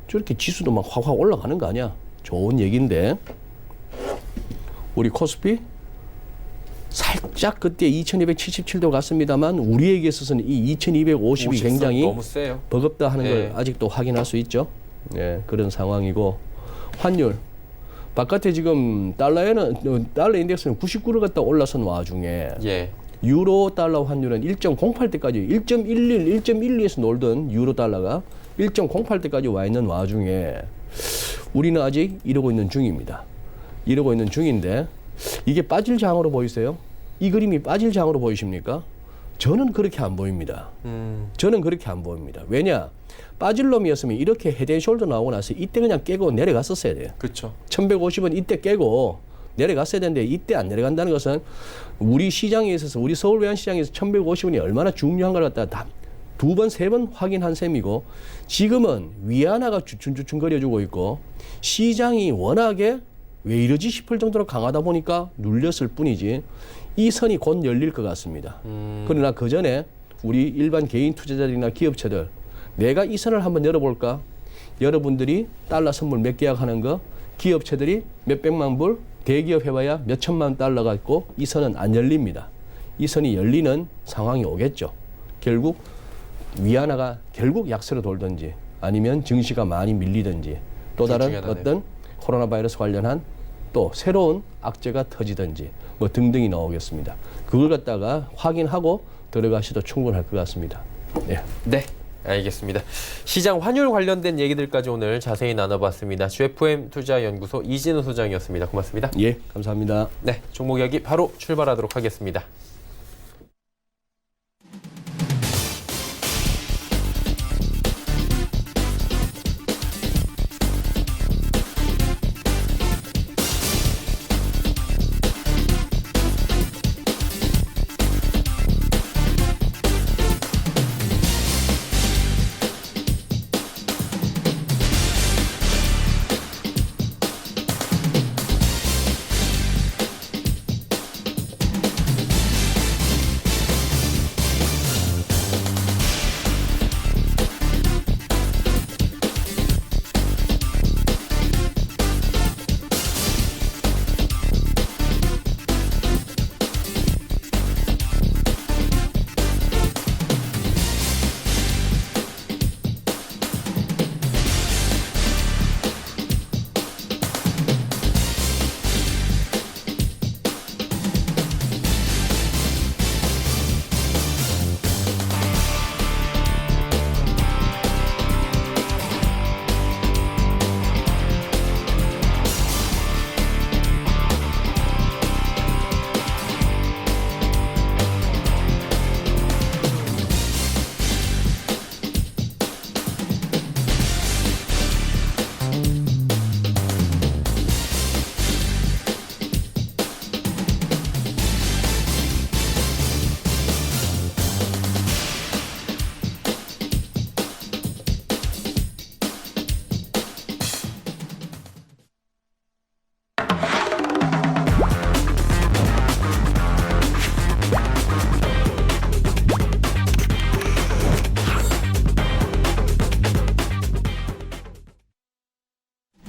저렇게 지수도 막 확확 올라가는 거 아니야. 좋은 얘기인데 우리 코스피 살짝 그때 2277도 갔습니다만 우리에게 있어서는 이 2250이 굉장히 너무 세요. 버겁다 하는 예. 걸 아직도 확인할 수 있죠. 예, 그런 상황이고 환율 바깥에 지금 달러 인덱스는 99를 갖다 올라선 와중에 예. 유로 달러 환율은 1.08대까지 1.11, 1.12에서 놀던 유로 달러가 1.08대까지 와 있는 와중에 우리는 아직 이러고 있는 중입니다. 이러고 있는 중인데 이게 빠질 장으로 보이세요? 이 그림이 빠질 장으로 보이십니까? 저는 그렇게 안 보입니다. 저는 그렇게 안 보입니다. 왜냐? 빠질 놈이었으면 이렇게 헤드앤숄더 나오고 나서 이때 그냥 깨고 내려갔었어야 돼요. 그렇죠. 1150은 이때 깨고 내려갔어야 되는데 이때 안 내려간다는 것은 우리 시장에 있어서 우리 서울 외환시장에서 1150원이 얼마나 중요한 걸 갖다 다 두 번, 세 번 확인한 셈이고 지금은 위안화가 주춤주춤거려주고 있고 시장이 워낙에 왜 이러지 싶을 정도로 강하다 보니까 눌렸을 뿐이지 이 선이 곧 열릴 것 같습니다. 그러나 그 전에 우리 일반 개인 투자자들이나 기업체들 내가 이 선을 한번 열어볼까? 여러분들이 달러 선물 몇 계약하는 거 기업체들이 몇백만 불 대기업 해봐야 몇천만 달러 갖고 이 선은 안 열립니다. 이 선이 열리는 상황이 오겠죠. 결국 위안화가 결국 약세로 돌든지 아니면 증시가 많이 밀리든지 또 다른 어떤 코로나 바이러스 관련한 또 새로운 악재가 터지든지 뭐 등등이 나오겠습니다. 그걸 갖다가 확인하고 들어가셔도 충분할 것 같습니다. 네. 네. 알겠습니다. 시장 환율 관련된 얘기들까지 오늘 자세히 나눠봤습니다. GFM 투자연구소 이진우 소장이었습니다. 고맙습니다. 예, 감사합니다. 네, 종목 이야기 바로 출발하도록 하겠습니다.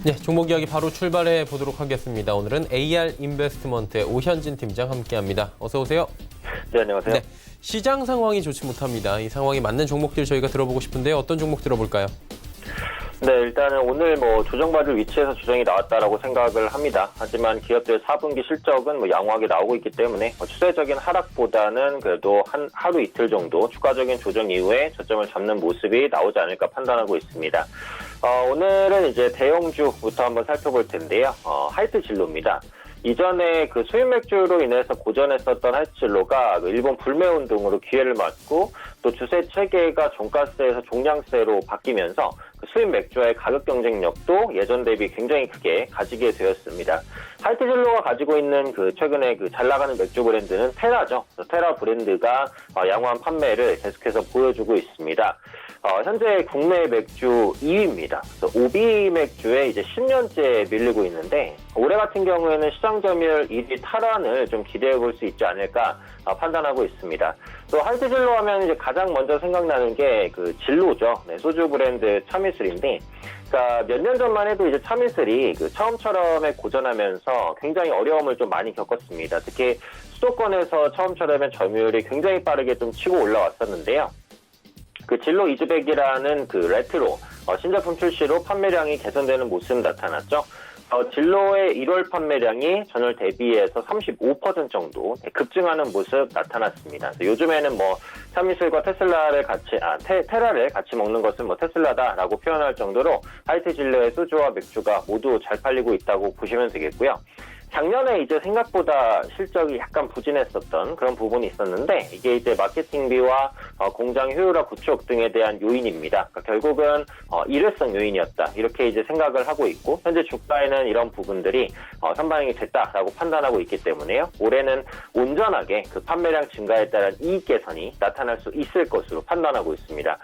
네, 종목 이야기 바로 출발해 보도록 하겠습니다. 오늘은 AR 인베스트먼트의 오현진 팀장 함께합니다. 어서 오세요. 네, 안녕하세요. 네, 시장 상황이 좋지 못합니다. 이 상황에 맞는 종목들 저희가 들어보고 싶은데요. 어떤 종목 들어볼까요? 네, 일단은 오늘 조정받을 위치에서 조정이 나왔다라고 생각을 합니다. 하지만 기업들 4분기 실적은 양호하게 나오고 있기 때문에 추세적인 하락보다는 그래도 하루 이틀 정도 추가적인 조정 이후에 저점을 잡는 모습이 나오지 않을까 판단하고 있습니다. 오늘은 이제 대형주부터 한번 살펴볼 텐데요. 하이트 진로입니다. 이전에 그 수입 맥주로 인해서 고전했었던 하이트 진로가 일본 불매 운동으로 기회를 맞고 또 주세 체계가 종가세에서 종량세로 바뀌면서 그 수입 맥주와의 가격 경쟁력도 예전 대비 굉장히 크게 가지게 되었습니다. 하이트 진로가 가지고 있는 그 최근에 그 잘 나가는 맥주 브랜드는 테라죠. 테라 브랜드가 양호한 판매를 계속해서 보여주고 있습니다. 현재 국내 맥주 2위입니다. 오비 맥주에 이제 10년째 밀리고 있는데 올해 같은 경우에는 시장 점유율 1위 탈환을 좀 기대해 볼 수 있지 않을까 판단하고 있습니다. 또 하이트 진로 하면 이제 가장 먼저 생각나는 게 그 진로죠. 네, 소주 브랜드 참이슬인데, 그러니까 몇 년 전만 해도 이제 참이슬이 그 처음처럼에 고전하면서 굉장히 어려움을 좀 많이 겪었습니다. 특히 수도권에서 처음처럼의 점유율이 굉장히 빠르게 좀 치고 올라왔었는데요. 그 진로 이즈백이라는 그 레트로 신제품 출시로 판매량이 개선되는 모습 나타났죠. 진로의 1월 판매량이 전월 대비해서 35% 정도 급증하는 모습 나타났습니다. 요즘에는 참이슬과 테슬라를 테라를 같이 먹는 것은 테슬라다라고 표현할 정도로 하이트 진로의 소주와 맥주가 모두 잘 팔리고 있다고 보시면 되겠고요. 작년에 이제 생각보다 실적이 약간 부진했었던 그런 부분이 있었는데 이게 이제 마케팅비와 공장 효율화 구축 등에 대한 요인입니다. 그러니까 결국은 일회성 요인이었다 이렇게 이제 생각을 하고 있고 현재 주가에는 이런 부분들이 선반영이 됐다라고 판단하고 있기 때문에요. 올해는 온전하게 그 판매량 증가에 따른 이익 개선이 나타날 수 있을 것으로 판단하고 있습니다.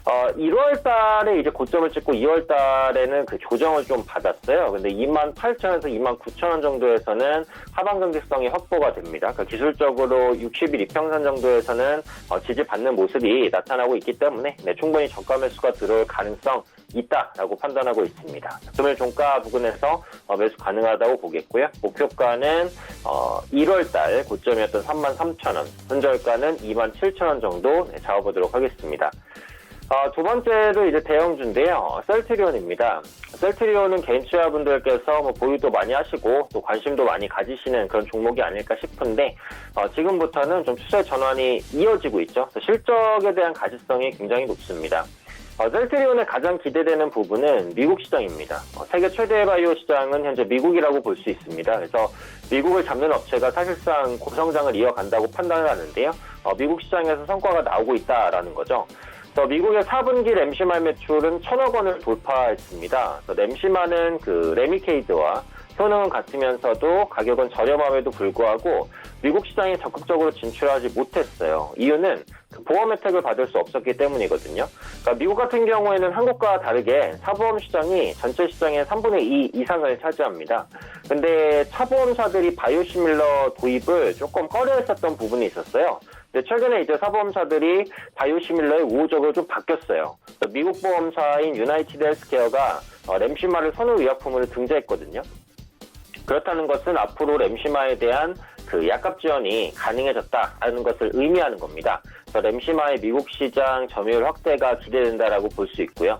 1월 달에 이제 고점을 찍고 2월 달에는 그 조정을 좀 받았어요. 근데 28,000원에서 29,000원 정도에서는 하방 경직성이 확보가 됩니다. 그러니까 기술적으로 60일 이평선 정도에서는 지지받는 모습이 나타나고 있기 때문에 충분히 저가 매수가 들어올 가능성 있다라고 판단하고 있습니다. 금일 종가 부근에서 매수 가능하다고 보겠고요. 목표가는 1월 달 고점이었던 33,000원, 손절가는 27,000원 정도 잡아보도록 하겠습니다. 두 번째로 이제 대형주인데요. 셀트리온입니다. 셀트리온은 개인 투자분들께서 보유도 많이 하시고 또 관심도 많이 가지시는 그런 종목이 아닐까 싶은데 지금부터는 좀 추세 전환이 이어지고 있죠. 실적에 대한 가시성이 굉장히 높습니다. 셀트리온의 가장 기대되는 부분은 미국 시장입니다. 세계 최대의 바이오 시장은 현재 미국이라고 볼 수 있습니다. 그래서 미국을 잡는 업체가 사실상 고성장을 이어간다고 판단을 하는데요. 미국 시장에서 성과가 나오고 있다라는 거죠. 미국의 4분기 램시말 매출은 1,000억 원을 돌파했습니다. 램시말은 그 레미케이드와 효능은 같으면서도 가격은 저렴함에도 불구하고 미국 시장에 적극적으로 진출하지 못했어요. 이유는 그 보험 혜택을 받을 수 없었기 때문이거든요. 그러니까 미국 같은 경우에는 한국과 다르게 사보험 시장이 전체 시장의 3분의 2 이상을 차지합니다. 근데 차보험사들이 바이오시밀러 도입을 조금 꺼려했었던 부분이 있었어요. 근데 최근에 이제 사보험사들이 바이오시밀러에 우호적으로 좀 바뀌었어요. 미국 보험사인 유나이티드 헬스케어가 램시마를 선호 의약품으로 등재했거든요. 그렇다는 것은 앞으로 램시마에 대한 그 약값 지원이 가능해졌다는 것을 의미하는 겁니다. 그래서 램시마의 미국 시장 점유율 확대가 기대된다라고 볼 수 있고요.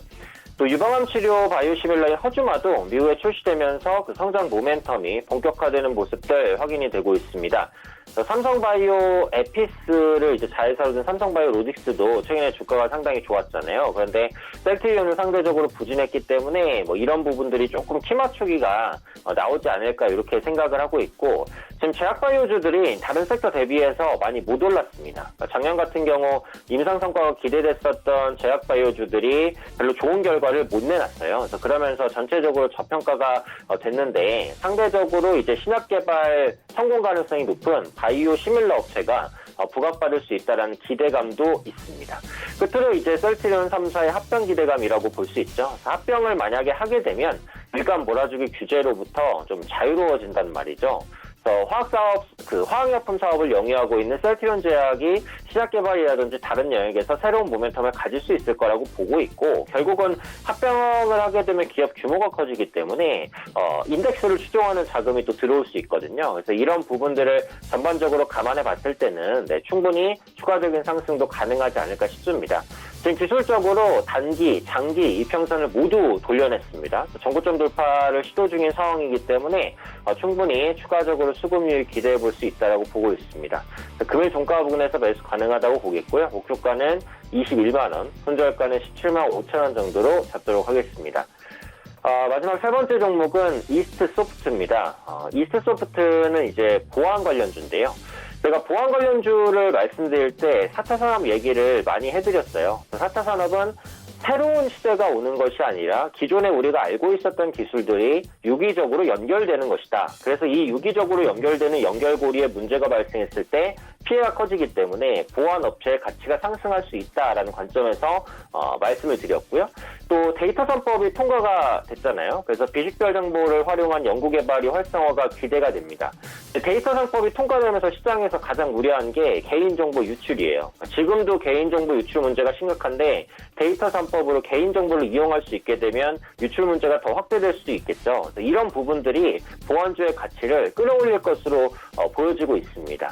또 유방암 치료 바이오시밀러의 허주마도 미국에 출시되면서 그 성장 모멘텀이 본격화되는 모습들 확인이 되고 있습니다. 삼성바이오 에피스를 이제 자회사로 든 삼성바이오 로직스도 최근에 주가가 상당히 좋았잖아요. 그런데 셀트리온은 상대적으로 부진했기 때문에 이런 부분들이 조금 키 맞추기가 나오지 않을까 이렇게 생각을 하고 있고 지금 제약바이오주들이 다른 섹터 대비해서 많이 못 올랐습니다. 작년 같은 경우 임상 성과가 기대됐었던 제약바이오주들이 별로 좋은 결과를 못 내놨어요. 그래서 그러면서 전체적으로 저평가가 됐는데 상대적으로 이제 신약 개발 성공 가능성이 높은 바이오 시밀러 업체가 부각받을 수 있다는 기대감도 있습니다. 끝으로 이제 셀트리온 3사의 합병 기대감이라고 볼 수 있죠. 합병을 만약에 하게 되면 일감 몰아주기 규제로부터 좀 자유로워진다는 말이죠. 화학약품 사업을 영위하고 있는 셀트리온 제약이 시작 개발이라든지 다른 영역에서 새로운 모멘텀을 가질 수 있을 거라고 보고 있고 결국은 합병을 하게 되면 기업 규모가 커지기 때문에 인덱스를 추종하는 자금이 또 들어올 수 있거든요. 그래서 이런 부분들을 전반적으로 감안해 봤을 때는 충분히 추가적인 상승도 가능하지 않을까 싶습니다. 지금 기술적으로 단기, 장기 이평선을 모두 돌려냈습니다. 정고점 돌파를 시도 중인 상황이기 때문에 충분히 추가적으로 수급률 기대해 볼 수 있다고 보고 있습니다. 금일 종가 부근에서 매수 가능하다고 보겠고요. 목표가는 21만 원, 손절가는 17만 5천 원 정도로 잡도록 하겠습니다. 마지막 세 번째 종목은 이스트 소프트입니다. 이스트 소프트는 이제 보안 관련주인데요. 제가 보안 관련주를 말씀드릴 때 4차 산업 얘기를 많이 해드렸어요. 4차 산업은 새로운 시대가 오는 것이 아니라 기존에 우리가 알고 있었던 기술들이 유기적으로 연결되는 것이다. 그래서 이 유기적으로 연결되는 연결고리에 문제가 발생했을 때 피해가 커지기 때문에 보안 업체의 가치가 상승할 수 있다라는 관점에서 말씀을 드렸고요. 또 데이터 산법이 통과가 됐잖아요. 그래서 비식별 정보를 활용한 연구개발이 활성화가 기대가 됩니다. 데이터 산법이 통과되면서 시장에서 가장 우려한 게 개인정보 유출이에요. 지금도 개인정보 유출 문제가 심각한데 데이터 산법으로 개인정보를 이용할 수 있게 되면 유출 문제가 더 확대될 수도 있겠죠. 이런 부분들이 보안주의 가치를 끌어올릴 것으로 보여지고 있습니다.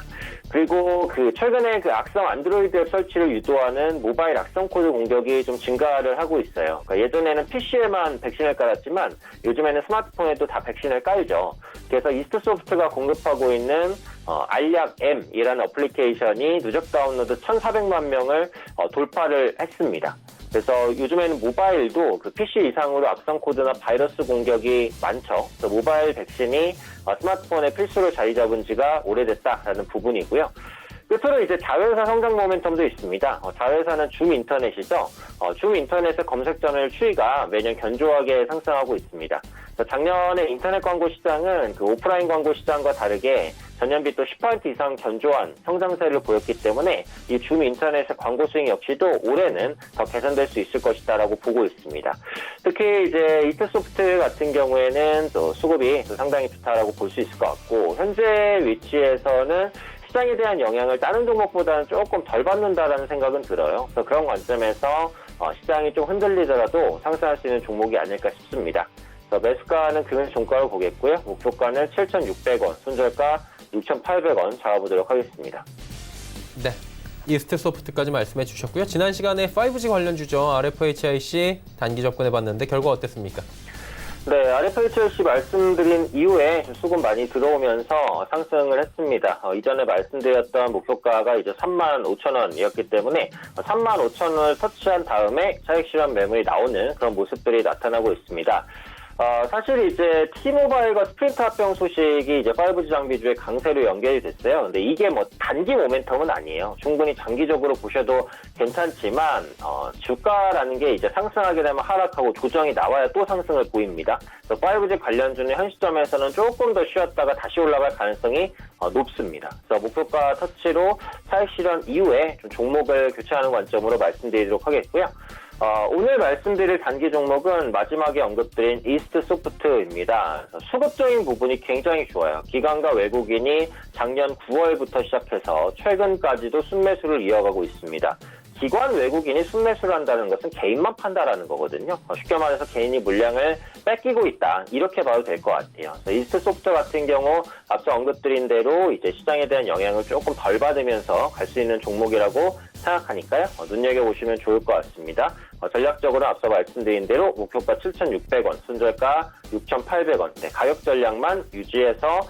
그리고 최근에 악성 안드로이드 앱 설치를 유도하는 모바일 악성 코드 공격이 좀 증가를 하고 있어요. 그러니까 예전에는 PC에만 백신을 깔았지만 요즘에는 스마트폰에도 다 백신을 깔죠. 그래서 이스트 소프트가 공급하고 있는 알약 M이라는 어플리케이션이 누적 다운로드 1,400만 명을 돌파를 했습니다. 그래서 요즘에는 모바일도 그 PC 이상으로 악성 코드나 바이러스 공격이 많죠. 그래서 모바일 백신이 스마트폰에 필수로 자리 잡은 지가 오래됐다라는 부분이고요. 끝으로 이제 자회사 성장 모멘텀도 있습니다. 자회사는 줌 인터넷이죠. 줌 인터넷의 검색 전환 추이가 매년 견조하게 상승하고 있습니다. 작년에 인터넷 광고 시장은 그 오프라인 광고 시장과 다르게 전년비 또 10% 이상 견조한 성장세를 보였기 때문에 이 줌 인터넷의 광고 수익 역시도 올해는 더 개선될 수 있을 것이다라고 보고 있습니다. 특히 이제 이트소프트 같은 경우에는 또 수급이 또 상당히 좋다라고 볼 수 있을 것 같고, 현재 위치에서는 시장에 대한 영향을 다른 종목보다는 조금 덜 받는다라는 생각은 들어요. 그래서 그런 관점에서 시장이 좀 흔들리더라도 상승할 수 있는 종목이 아닐까 싶습니다. 그래서 매수가는 금일 종가로 보겠고요. 목표가는 7,600원, 손절가 6,800원 잡아보도록 하겠습니다. 네, 이스트소프트까지 말씀해 주셨고요. 지난 시간에 5G 관련 주죠. RFHIC 단기 접근해봤는데 결과 어땠습니까? 네, RFHIC 말씀드린 이후에 수급 많이 들어오면서 상승을 했습니다. 이전에 말씀드렸던 목표가가 이제 35,000원이었기 때문에 35,000원을 터치한 다음에 차익 실현 매물이 나오는 그런 모습들이 나타나고 있습니다. 사실 이제 T모바일과 스프린트 합병 소식이 이제 5G 장비주의 강세로 연결이 됐어요. 근데 이게 뭐 단기 모멘텀은 아니에요. 충분히 장기적으로 보셔도 괜찮지만, 주가라는 게 이제 상승하게 되면 하락하고 조정이 나와야 또 상승을 보입니다. 그래서 5G 관련주는 현 시점에서는 조금 더 쉬었다가 다시 올라갈 가능성이 높습니다. 그래서 목표가 터치로 차익 실현 이후에 좀 종목을 교체하는 관점으로 말씀드리도록 하겠고요. 오늘 말씀드릴 단기 종목은 마지막에 언급드린 이스트소프트입니다. 수급적인 부분이 굉장히 좋아요. 기관과 외국인이 작년 9월부터 시작해서 최근까지도 순매수를 이어가고 있습니다. 기관 외국인이 순매수를 한다는 것은 개인만 판다라는 거거든요. 쉽게 말해서 개인이 물량을 뺏기고 있다, 이렇게 봐도 될 것 같아요. 이스트소프트 같은 경우 앞서 언급드린 대로 이제 시장에 대한 영향을 조금 덜 받으면서 갈 수 있는 종목이라고 생각하니까요. 눈여겨보시면 좋을 것 같습니다. 전략적으로 앞서 말씀드린 대로 목표가 7,600원, 손절가 6,800원, 네, 가격 전략만 유지해서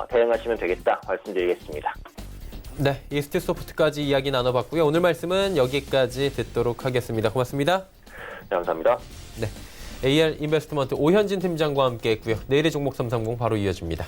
대응하시면 되겠다 말씀드리겠습니다. 네, 이스트소프트까지 이야기 나눠봤고요. 오늘 말씀은 여기까지 듣도록 하겠습니다. 고맙습니다. 네, 감사합니다. 네, AR 인베스트먼트 오현진 팀장과 함께했고요. 내일의 종목 330 바로 이어집니다.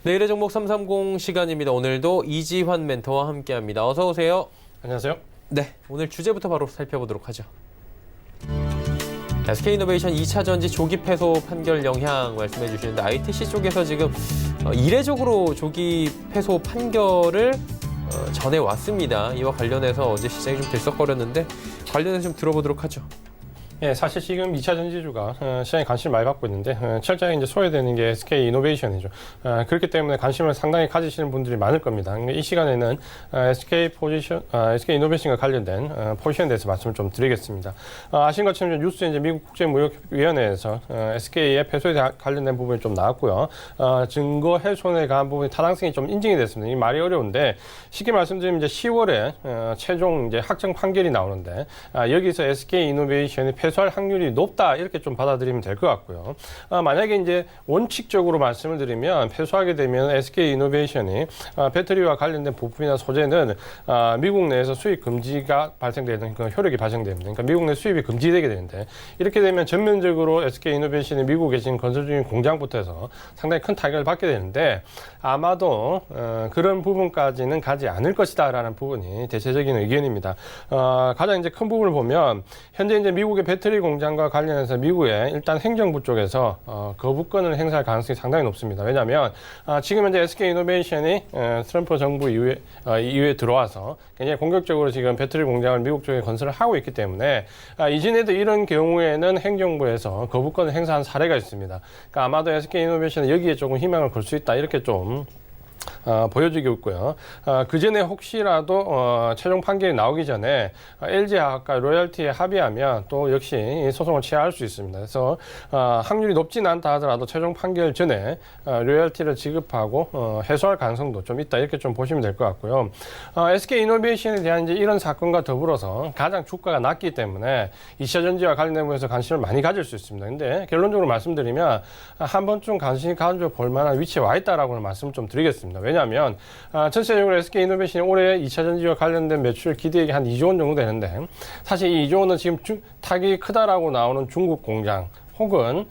내일의 종목 330 시간입니다. 오늘도 이지환 멘토와 함께합니다. 어서 오세요. 안녕하세요. 네, 오늘 주제부터 바로 살펴보도록 하죠. SK이노베이션 2차 전지 조기 패소 판결 영향 말씀해 주시는데, ITC 쪽에서 지금 이례적으로 조기 패소 판결을 전해왔습니다. 이와 관련해서 어제 시장이 좀 들썩거렸는데 관련해서 좀 들어보도록 하죠. 예, 사실 지금 2차 전지주가 시장에 관심을 많이 받고 있는데 철저하게 이제 소외되는 게 SK 이노베이션이죠. 그렇기 때문에 관심을 상당히 가지시는 분들이 많을 겁니다. 이 시간에는 SK 이노베이션과 관련된 포지션에 대해서 말씀을 좀 드리겠습니다. 아신 것처럼 뉴스에 이제 미국 국제무역위원회에서 SK의 패소에 관련된 부분이 좀 나왔고요. 증거 훼손에 관한 부분이 타당성이 좀 인정이 됐습니다. 이 말이 어려운데 쉽게 말씀드리면 이제 10월에 최종 이제 확정 판결이 나오는데 여기서 SK 이노베이션이 패소할 확률이 높다, 이렇게 좀 받아들이면 될 것 같고요. 만약에 이제 원칙적으로 말씀을 드리면 패소하게 되면 SK 이노베이션이 배터리와 관련된 부품이나 소재는 미국 내에서 수입 금지가 발생되는 그 효력이 발생됩니다. 그러니까 미국 내 수입이 금지되게 되는데, 이렇게 되면 전면적으로 SK 이노베이션이 미국에 지금 건설 중인 공장부터 해서 상당히 큰 타격을 받게 되는데, 아마도 그런 부분까지는 가지 않을 것이다라는 부분이 대체적인 의견입니다. 가장 이제 큰 부분을 보면 현재 이제 미국의 배터리 공장과 관련해서 미국의 일단 행정부 쪽에서 거부권을 행사할 가능성이 상당히 높습니다. 왜냐하면 지금 현재 SK이노베이션이 트럼프 정부 이후에 들어와서 굉장히 공격적으로 지금 배터리 공장을 미국 쪽에 건설을 하고 있기 때문에 이전에도 이런 경우에는 행정부에서 거부권을 행사한 사례가 있습니다. 그러니까 아마도 SK이노베이션은 여기에 조금 희망을 걸 수 있다 이렇게 좀 보여지고 있고요. 그 전에 혹시라도 최종 판결이 나오기 전에 LG화학과 로열티에 합의하면 또 역시 소송을 취하할 수 있습니다. 그래서 확률이 높진 않다 하더라도 최종 판결 전에 로열티를 지급하고 해소할 가능성도 좀 있다 이렇게 좀 보시면 될 것 같고요. SK이노베이션에 대한 이제 이런 사건과 더불어서 가장 주가가 낮기 때문에 2차 전지와 관련된 부분에서 관심을 많이 가질 수 있습니다. 근데 결론적으로 말씀드리면 한 번쯤 관심이 가져볼 만한 위치에 와 있다라고 말씀을 좀 드리겠습니다. 왜냐하면 전체적으로 SK이노베이션이 올해 2차 전지와 관련된 매출 기대액이 한 2조 원 정도 되는데 사실 이 2조 원은 지금 타격이 크다라고 나오는 중국 공장 혹은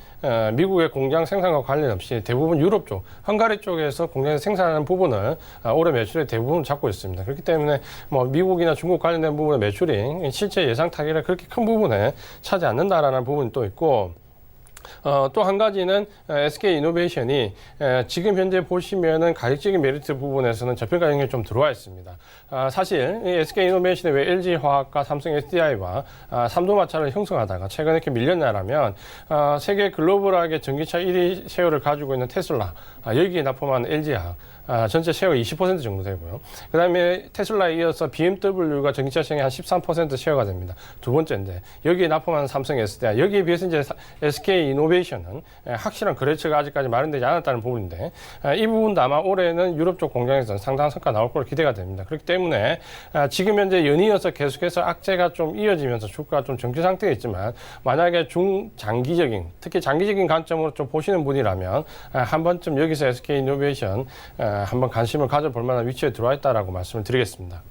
미국의 공장 생산과 관련 없이 대부분 유럽 쪽, 헝가리 쪽에서 공장에서 생산하는 부분을 올해 매출의 대부분 잡고 있습니다. 그렇기 때문에 뭐 미국이나 중국 관련된 부분의 매출이 실제 예상 타격을 그렇게 큰 부분에 차지 않는다라는 부분이 또 있고 또 한 가지는 SK이노베이션이 지금 현재 보시면은 가격적인 메리트 부분에서는 저평가 영역이 좀 들어와 있습니다. 사실 이 SK이노베이션이 왜 LG화학과 삼성 SDI와 삼도마차를 형성하다가 최근에 이렇게 밀렸냐라면 세계 글로벌하게 전기차 1위 셰어를 가지고 있는 테슬라 여기에 납품한 LG화학 전체 셰어 20% 정도 되고요. 그 다음에 테슬라에 이어서 BMW가 전기차 시장에 한 13% 셰어가 됩니다. 두 번째인데 여기에 납품하는 삼성 SDI 여기에 비해서 이제 SK이노베이션은 확실한 거래처가 아직까지 마련되지 않았다는 부분인데 이 부분도 아마 올해는 유럽 쪽 공장에서 상당한 성과 나올 걸로 기대가 됩니다. 그렇기 때문에 지금 현재 연이어서 계속해서 악재가 좀 이어지면서 주가가 좀 정지 상태에 있지만 만약에 중장기적인 특히 장기적인 관점으로 좀 보시는 분이라면 한 번쯤 여기서 SK이노베이션 한번 관심을 가져볼 만한 위치에 들어와 있다라고 말씀을 드리겠습니다.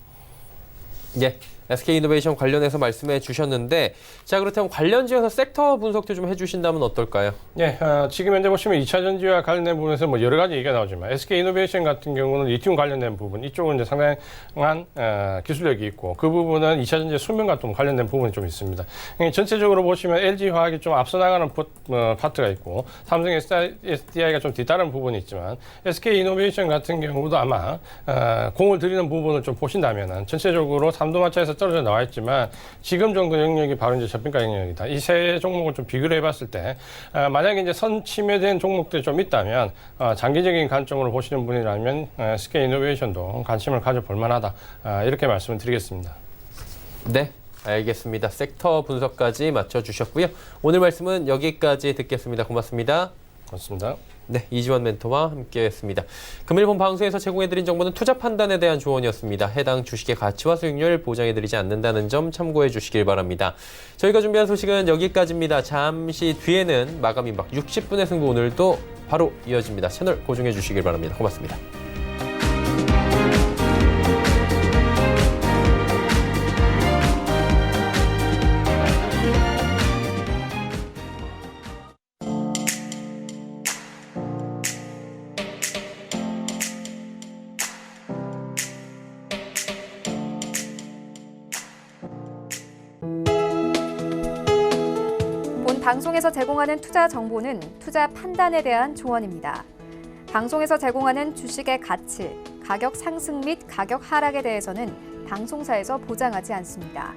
예, SK이노베이션 관련해서 말씀해 주셨는데 자 그렇다면 관련지에서 섹터 분석도 좀 해주신다면 어떨까요? 예, 지금 현재 보시면 2차 전지와 관련된 부분에서 뭐 여러 가지 얘기가 나오지만 SK이노베이션 같은 경우는 리튬 관련된 부분 이쪽은 이제 상당한 기술력이 있고 그 부분은 2차 전지 수명과 좀 관련된 부분이 좀 있습니다. 전체적으로 보시면 LG화학이 좀 앞서 나가는 파트가 있고 삼성 SDI가 좀 뒤따르는 부분이 있지만 SK이노베이션 같은 경우도 아마 공을 들이는 부분을 좀 보신다면은 전체적으로 삼도마차에서 떨어져 나와 있지만 지금 정도 영역이 바로 이제 저평가 영역이다. 이 세 종목을 좀 비교를 해봤을 때 만약에 이제 선 침해된 종목들이 좀 있다면 장기적인 관점으로 보시는 분이라면 SK이노베이션도 관심을 가져볼 만하다. 이렇게 말씀을 드리겠습니다. 네, 알겠습니다. 섹터 분석까지 맞춰주셨고요. 오늘 말씀은 여기까지 듣겠습니다. 고맙습니다. 고맙습니다. 네, 이지원 멘토와 함께했습니다. 금일 본 방송에서 제공해드린 정보는 투자 판단에 대한 조언이었습니다. 해당 주식의 가치와 수익률 보장해드리지 않는다는 점 참고해 주시길 바랍니다. 저희가 준비한 소식은 여기까지입니다. 잠시 뒤에는 마감 임박 60분의 승부 오늘도 바로 이어집니다. 채널 고정해 주시길 바랍니다. 고맙습니다. 방송에서 제공하는 투자 정보는 투자 판단에 대한 조언입니다. 방송에서 제공하는 주식의 가치, 가격 상승 및 가격 하락에 대해서는 방송사에서 보장하지 않습니다.